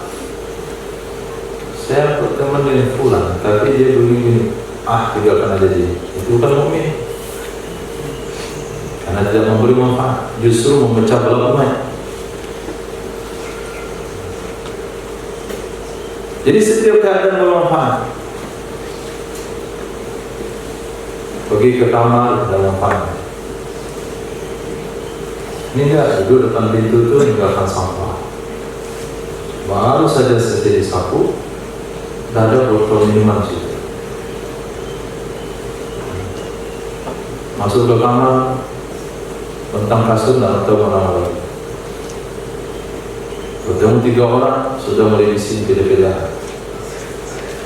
A: Saya berteman dengan fulan, tapi dia begini, tinggalkan aja dia. Itu bukan mukmin. Karena tidak memberi manfaat, justru memecah belah umat. Jadi setiap keadaan bermanfaat. Pergi ke kamar ada manfaat. Ini enggak, duduk depan pintu itu meninggalkan sampah. Baru saja selesai disapu, tidak ada botol minuman situ. Masuk ke kamar, tentang kasur tidak tahu mana lagi. Bertemu 3 orang sudah mulai bising beda-beda.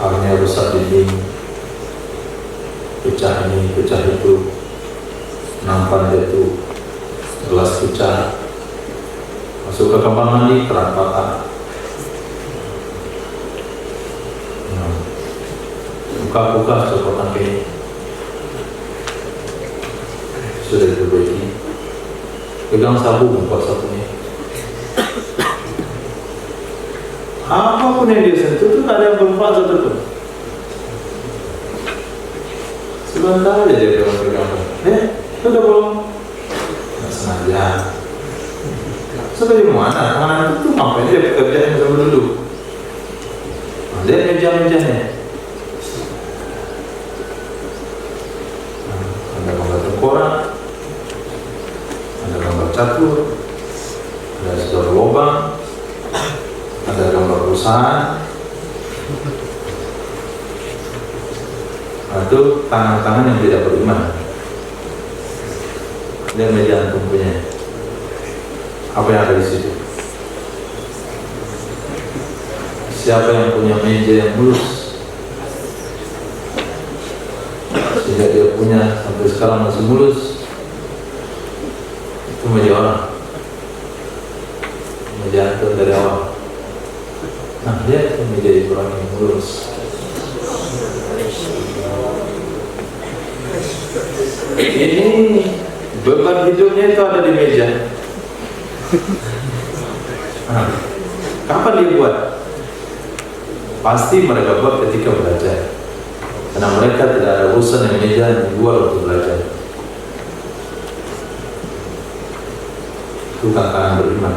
A: Akhirnya rusak dinding, pecah ini, pecah itu, nampan itu, gelas pecah. Masuk ke kamar mandi, keran patah. Buka-buka copotan kini sudah diperbaiki. Pegang sapu, buka sapunya. Apapun yang dia sentuh itu tak ada yang bermanfaat satu pun. Sebentar aja dia pegang. Sudah belum? Nggak sengaja. Sebagaimana tangan itu ngapain dia pekerjaan sambil duduk? Lihat meja-mejanya. Ada gambar tengkorak, ada gambar catur, ada sedor lubang, ada gambar perusahaan. Nah, itu tangan-tangan yang tidak beriman. Lihat meja antum punya. Apa yang ada di situ? Siapa yang punya meja yang mulus? Sehingga dia punya sampai sekarang masih mulus. Itu meja orang. Meja antum dari awal. Nah, dia itu menjadi orang yang mulus. Ini beban hidupnya itu ada di meja. Nah, kapan dia buat? Pasti mereka buat ketika belajar. Karena mereka tidak ada urusan yang meja dibuat untuk belajar. Itu kakak beriman.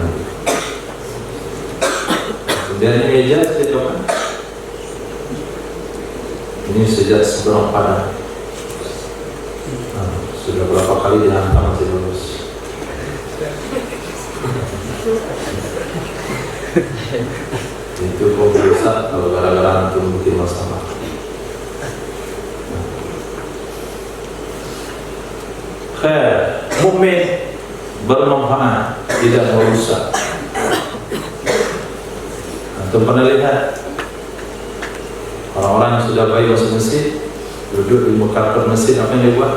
A: Kemudian ini meja saya coba. Ini sejak seberang Padang. Nah, sudah berapa kali dihantam masih lulus. Itu pemirsa kalau gara-gara antum bikin masalah. Khair, mukmin bermanfaat, tidak merusak. Antum pernah lihat orang-orang yang sudah baik masuk masjid, duduk di muka masjid, apa yang dia buat?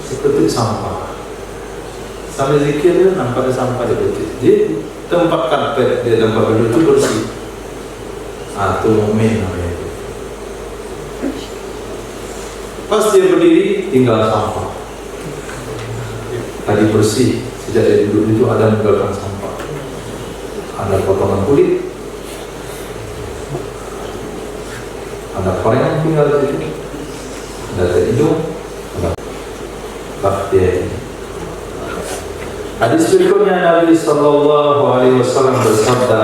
A: Seperti sampah. Sambil zikir dia nampak ada sampah di masjid. Dia tempat karpet, dia tempat duduk itu bersih. Itu mukmin namanya itu. dia berdiri tinggal sampah. Tadi bersih, sejak dia duduk itu ada meninggalkan sampah. Ada potongan kulit, ada koreng yang tinggal di situ, ada hidung, ada bakteri. Hadis berikutnya Nabi Sallallahu Alaihi Wasallam bersabda,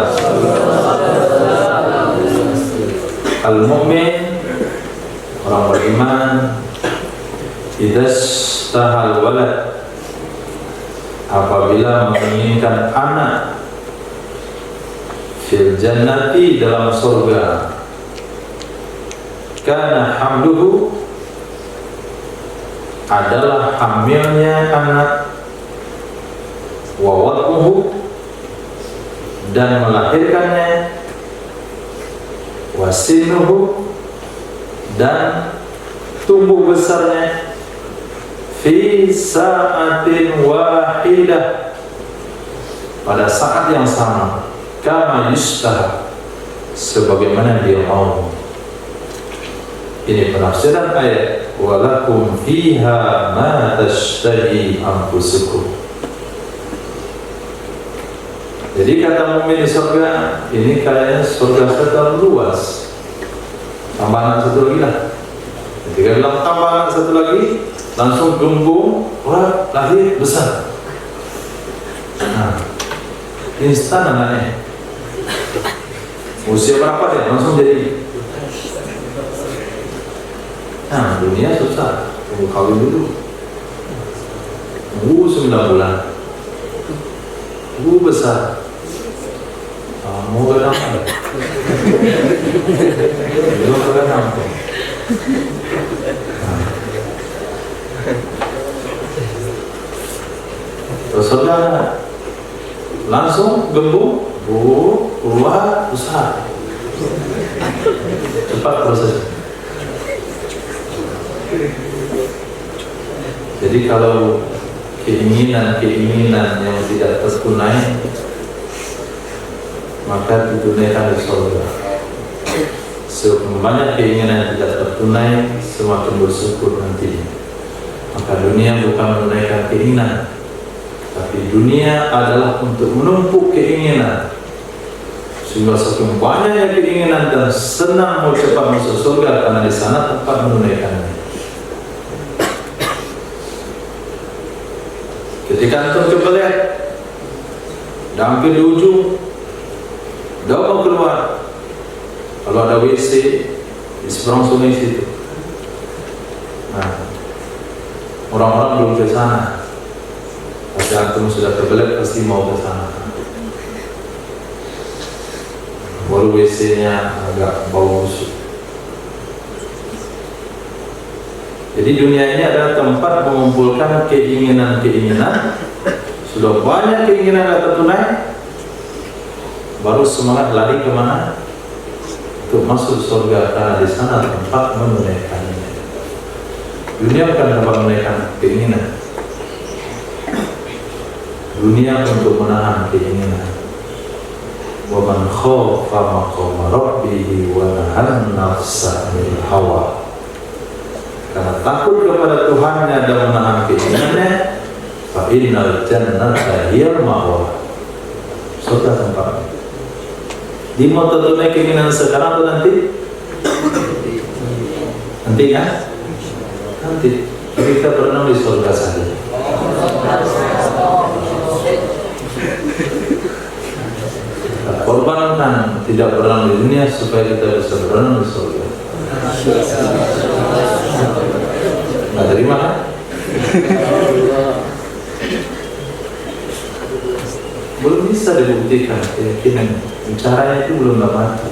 A: al-mu'min, orang beriman, idastahal walad, apabila menginginkan anak, fil jannati, dalam surga, kana hamluhu, adalah hamilnya anak, wa wad'uhu, dan melahirkannya, wa sinuhu, dan tumbuh besarnya, fi sa'atin wahidah, pada saat yang sama, kama yustah, sebagaimana dia mau. Ini penafsiran ayat, walakum fiha ma tashtahi anfusukum. Jadi kata mukmin di surga ini kayaknya surga terlalu luas. Tambah anak satu lagi lah. Ketika bilang tambah anak satu lagi, langsung gembung, wah lahir besar. Nah, instan anaknya. Usia berapa dia? Langsung jadi. Nah, dunia susah. Tunggu kawin dulu. Tunggu 9 bulan. Tunggu besar. Mau ke nampung? Belum ke nampung. Terus saudara langsung gembung, keluar besar. Cepat proses. Jadi kalau keinginan yang tidak tertunai, maka ditunaikan di surga. Semakin banyak keinginan yang tidak tertunai, semakin bersyukur nantinya. Maka dunia bukan menunaikan keinginan, tapi dunia adalah untuk menumpuk keinginan, sehingga semakin banyaknya keinginan dan senang mau cepat masuk surga, karena di sana tempat menunaikannya. Ketika antum coba lihat, hampir di ujung, dah mau keluar, kalau ada WC di seberang sungai situ. Nah, orang-orang belum ke sana, tapi antum sudah kebelet pasti mau ke sana. Baru WC-nya agak bau busuk. Jadi dunia ini adalah tempat mengumpulkan keinginan-keinginan. Sudah banyak keinginan yang tertunai, baru semangat lari kemana? Untuk masuk surga, karena di sana tempat menunaikannya. Dunia bukan tempat menunaikan keinginan. Dunia untuk menahan keinginan. Wa man khafa maqama rabbih wa nahan nafsa 'anil hawa. Karena takut kepada Tuhannya dan menahan keinginannya, fa innal jannata hiyal ma'wa. Surga tempatnya. Di mau tertunai keinginan sekarang atau nanti? Nanti ya? Nanti. Kita berenang di surga saja. Kita korbankan tidak berenang di dunia supaya kita bisa berenang di surga. Nggak terima kan? Belum bisa dibuktikan keyakinan. Caranya itu belum mati.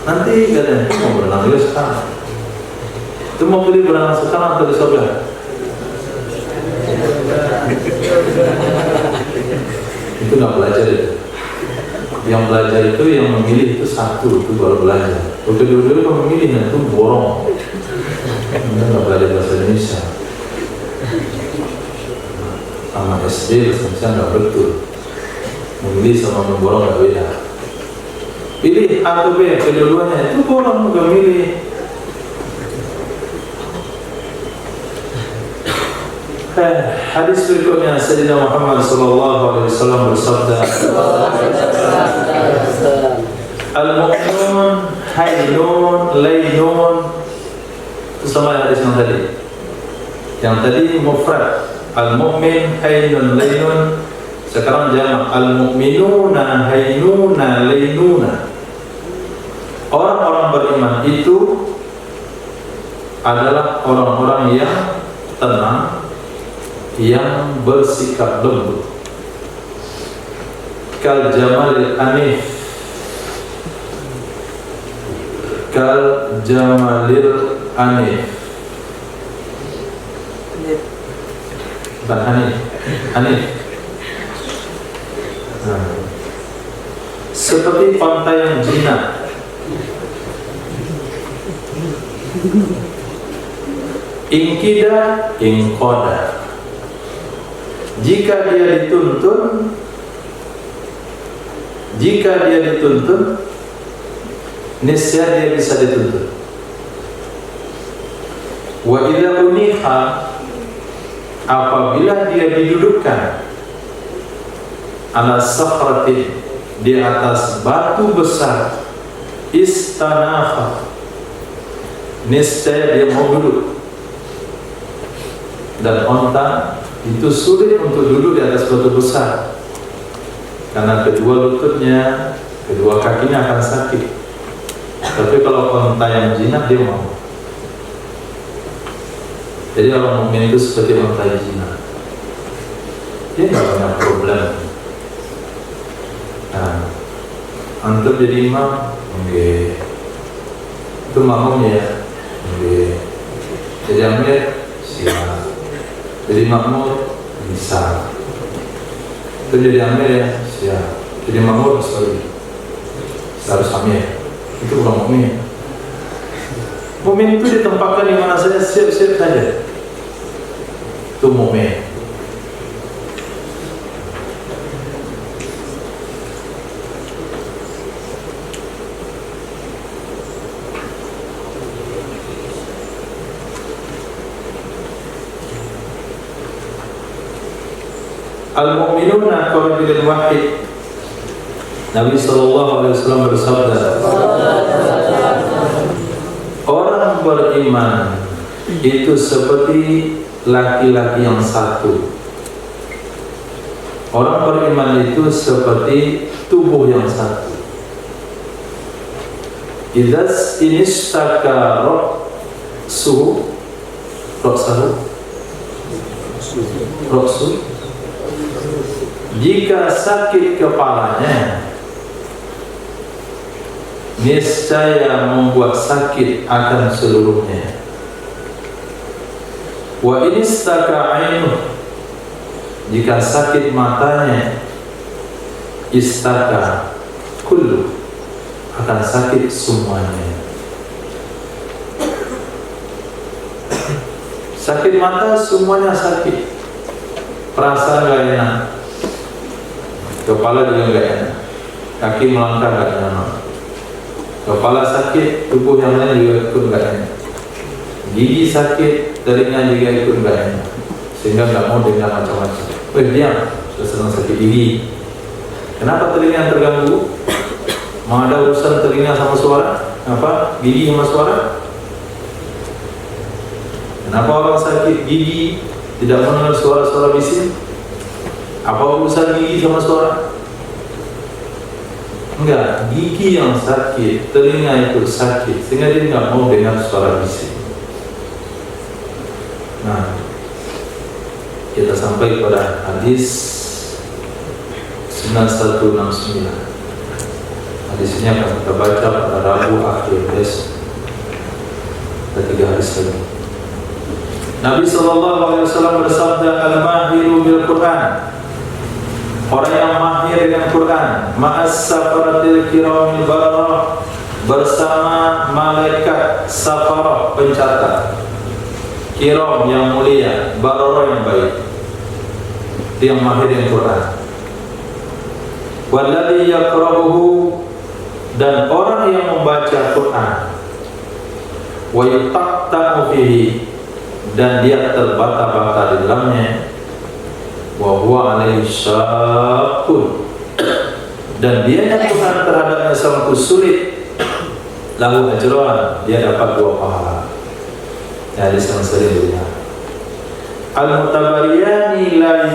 A: Nanti katanya mau berenang juga sekarang. Itu mau pilih berenang sekarang atau di surga? Itu nggak belajar itu. Yang belajar itu, yang memilih itu satu, itu baru belajar. Kedua-dua yang memilih itu borong. Kita nggak belajar bahasa Indonesia. Sama SD bahasa Indonesia nggak betul. Memilih sama memborong nggak beda. Pilih A atau B, kedua-duanya itu borong, nggak milih. Hadis berikutnya, Sayyidina Muhammad sallallahu alaihi wasallam bersabda, Al-mu'minun haynun laynun. Itu sama hadis yang tadi. Yang tadi mufrad, al-mu'min haynun laynun. Sekarang jamak, al-mu'minuna haynuna laynuna. Orang-orang beriman itu adalah orang-orang yang tenang, yang bersikap lembut. Kal jamalil anif, kal jamalil anif, bukan anif, anif. Seperti pantai yang jinak. Ingkida ingkoda. Jika dia dituntun, niscaya dia bisa dituntun. Wa idza uniha, apabila dia didudukkan ala sakhratin, di atas batu besar, istanafa, niscaya dia mau duduk. Dan onta itu sulit untuk duduk di atas batu besar karena kedua lututnya, kedua kakinya akan sakit. Tapi kalau onta yang jinak dia mau. Jadi orang mukmin itu seperti onta yang jinak, dia nggak punya problem. Nah, antum jadi imam, okay. Itu makmumnya, okay. Jadi amir, siap. Jadi makmur, bisa. Itu jadi amir ya, siap. Jadi makmur, sorry, harus amir. Itu bukan mukmin. Mukmin itu ditempatkan di mana saja, siap-siap saja. Itu mukmin. Al-mu'minuna karajulin wahid. Nabi sallallahu alaihi wasallam bersabda, orang beriman itu seperti laki-laki yang satu. Orang beriman itu seperti tubuh yang satu. Idas inistaka roksu, jika sakit kepalanya, niscaya membuat sakit akan seluruhnya. Wa inistaka ainuh, jika sakit matanya, istaka kullu, akan sakit semuanya. Sakit mata semuanya sakit. Perasaan gak enak, kepala juga gak enak, kaki melangkah gak enak, kepala sakit, tubuh yang lain juga ikut gak enak, gigi sakit, telinga juga ikut gak enak, sehingga gak mau dengar macam-macam. Diam, sudah sedang sakit gigi. Kenapa telinga terganggu? Mau ada urusan telinga sama suara? Apa? Gigi sama suara? Kenapa orang sakit gigi tidak mendengar suara-suara bising? Apa urusan gigi sama suara? Enggak, gigi yang sakit, telinga itu sakit, sehingga dia nggak mau dengar suara bising. Nah, kita sampai pada hadis 9169. Hadis ini akan kita baca pada Rabu akhir besok. Ada 3 hadis lagi. Nabi SAW bersabda, al-mahiru bil Quran, orang yang mahir dengan Quran, ma'as safaratil kiramil bararah, bersama malaikat safarah pencatat, kiram yang mulia, bararah yang baik. Dia yang mahir dengan Quran. Walladhi yakrabuhu, dan orang yang membaca Quran, wa yutaqta'u fihi, dan dia terbata-bata di dalamnya, wa huwa alaihi syaqqun, dan dia nyatukan terhadapnya suatu sulit, lahu ajran, dia dapat 2 pahala. Hadis yang sering dilihat. Al-mutabariyani la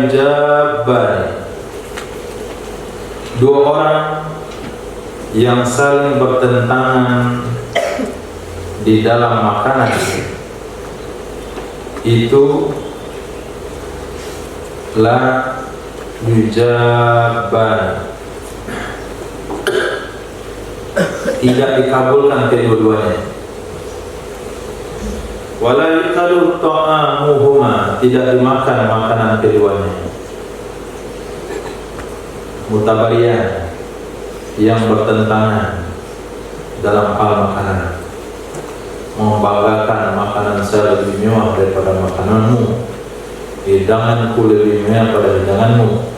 A: yujabani, 2 orang yang saling bertentangan di dalam makanan itu la yujabani, tidak dikabulkan kedua-duanya. Wala yukalu ta'amuhuma, tidak dimakan makanan keduanya. Mutabariyah yang bertentangan dalam hal makanan, membanggakan makanan saya lebih mewah daripada makananmu, hidanganku lebih mewah pada hidanganmu,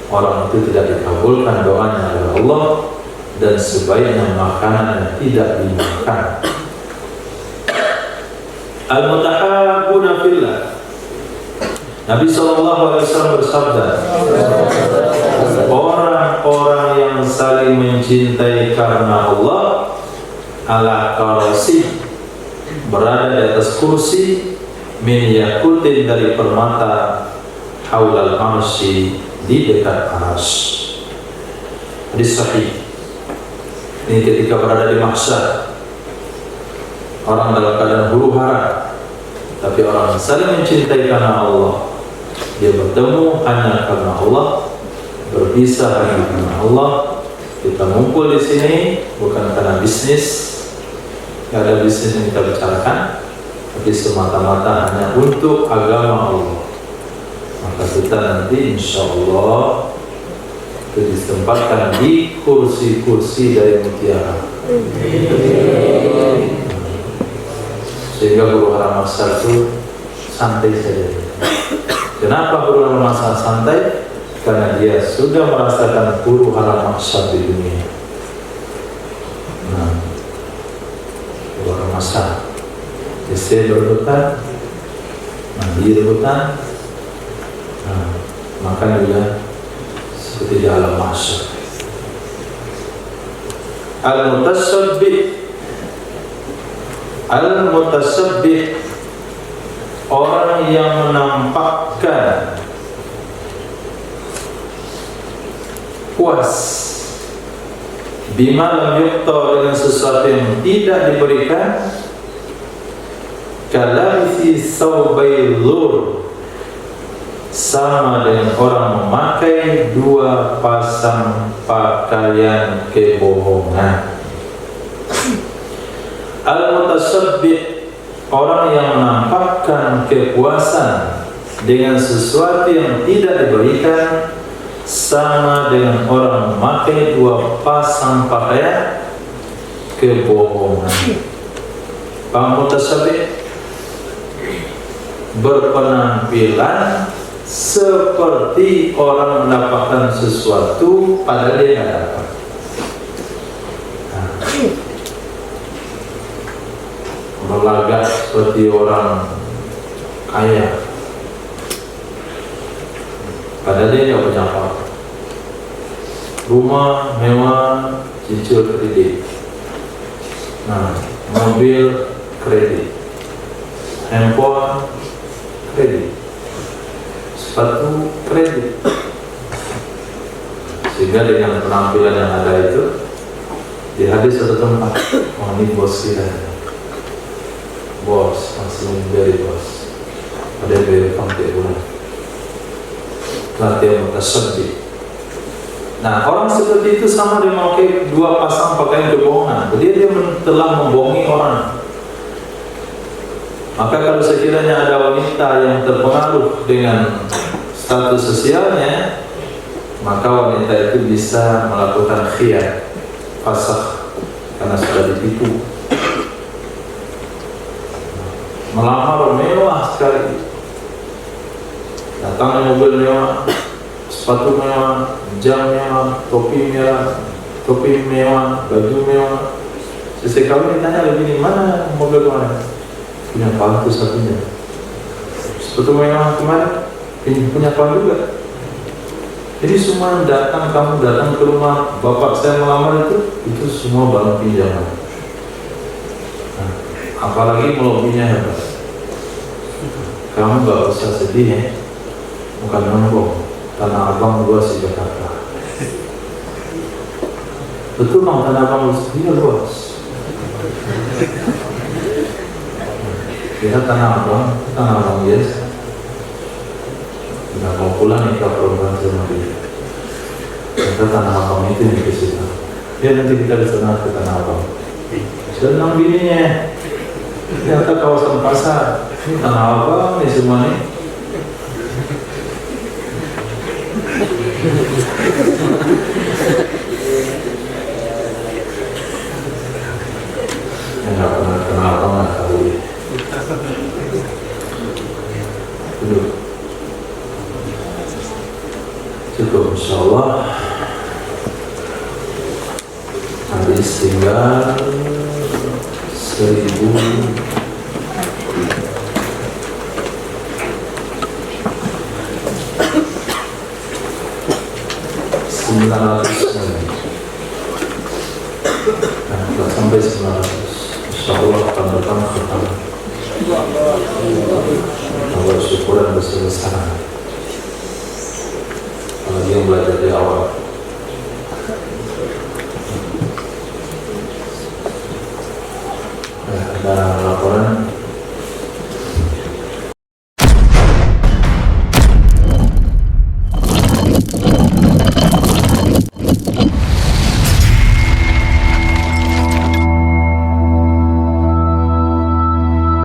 A: orang itu tidak dikabulkan doanya oleh Allah, dan sebaiknya makanannya tidak dimakan. Al-mutahabbuna fillah, Nabi SAW bersabda, orang-orang yang saling mencintai karena Allah ala karasi, berada di atas kursi, min yakutin, dari permata, haulal arsy, di dekat arsy. Hadis sahih. Ini ketika berada di mahsyar, orang dalam keadaan huru-hara, tapi orang saling mencintai karena Allah. Dia bertemu hanya karena Allah, berpisah hanya karena Allah. Kita ngumpul di sini bukan karena bisnis, tidak ada bisnis yang kita bicarakan, tapi semata-mata hanya untuk agama Allah. Maka kita nanti insya Allah ditempatkan di kursi-kursi dari mutiara. Sehingga huru-hara mahsyar itu santai saja. Kenapa huru-hara mahsyar santai? Karena dia sudah merasakan huru-hara mahsyar di dunia. Nah, huru-hara mahsyar, istri berebutan, mandi rebutan, makan juga seperti di alam mahsyar. Al-mutasabbih, orang yang menampakkan puas bima lam yuqta, dengan sesuatu yang tidak diberikan, kalabisi thawbai dhur, sama dengan orang memakai 2 pasang pakaian kebohongan. Al-mutasabbih, orang yang menampakkan kepuasan dengan sesuatu yang tidak diberikan, sama dengan orang memakai 2 pasang pakaian kebohongan. Al-mutasabbih berpenampilan seperti orang mendapatkan sesuatu padahal dia tidak dapat. Berlagak seperti orang kaya padahal dia tidak punya apa-apa. Rumah mewah, cicil kredit, mobil kredit, handphone kredit, sepatu kredit. Sehingga dengan penampilan yang ada itu, di hadis satu tempat, oh ini bos kita, bos, langsung dari bos, ada yang welcome ke bulan, latihan mutasabbih. Nah, orang seperti itu sama dia memakai 2 pasang pakaian kebohongan. Jadi dia telah membohongi orang. Maka kalau sekiranya ada wanita yang terpengaruh dengan status sosialnya, maka wanita itu bisa melakukan khiyar, fasakh, karena sudah ditipu. Melamar mewah sekali, datang mobil mewah, sepatu mewah, jam mewah, topi mewah, baju mewah. Sesekali ditanya begini, mana mobil mana? punya kawan itu satunya. Seperti yang kemarin punya kawan juga. Jadi semua yang datang, kamu datang ke rumah bapak saya melamar itu semua barang pinjaman. Nah, apalagi melobinya hebat. Kamu gak usah sedih ya, bukan nembong. Tanah Abang luas di Jakarta. Betul bang, Tanah Abang luas. Kita Tanah Abang biasa. Nggak mau pulang nih ke program sama dia. Kita Tanah Abang itu yang kita. Ya nanti kita bisa ke Tanah Abang. Senang bininya. Ternyata kawasan pasar. Ini Tanah Abang nih semua nih. Nggak pernah Tanah Abang nggak tahu ya. Duduk. Cukup, insya Allah. Habis tinggal 1.900 nah, sampai 900. Insya Allah akan datang ke tanah. Allah syukur dan berselesai. Apalagi yang belajar dari awal. Ada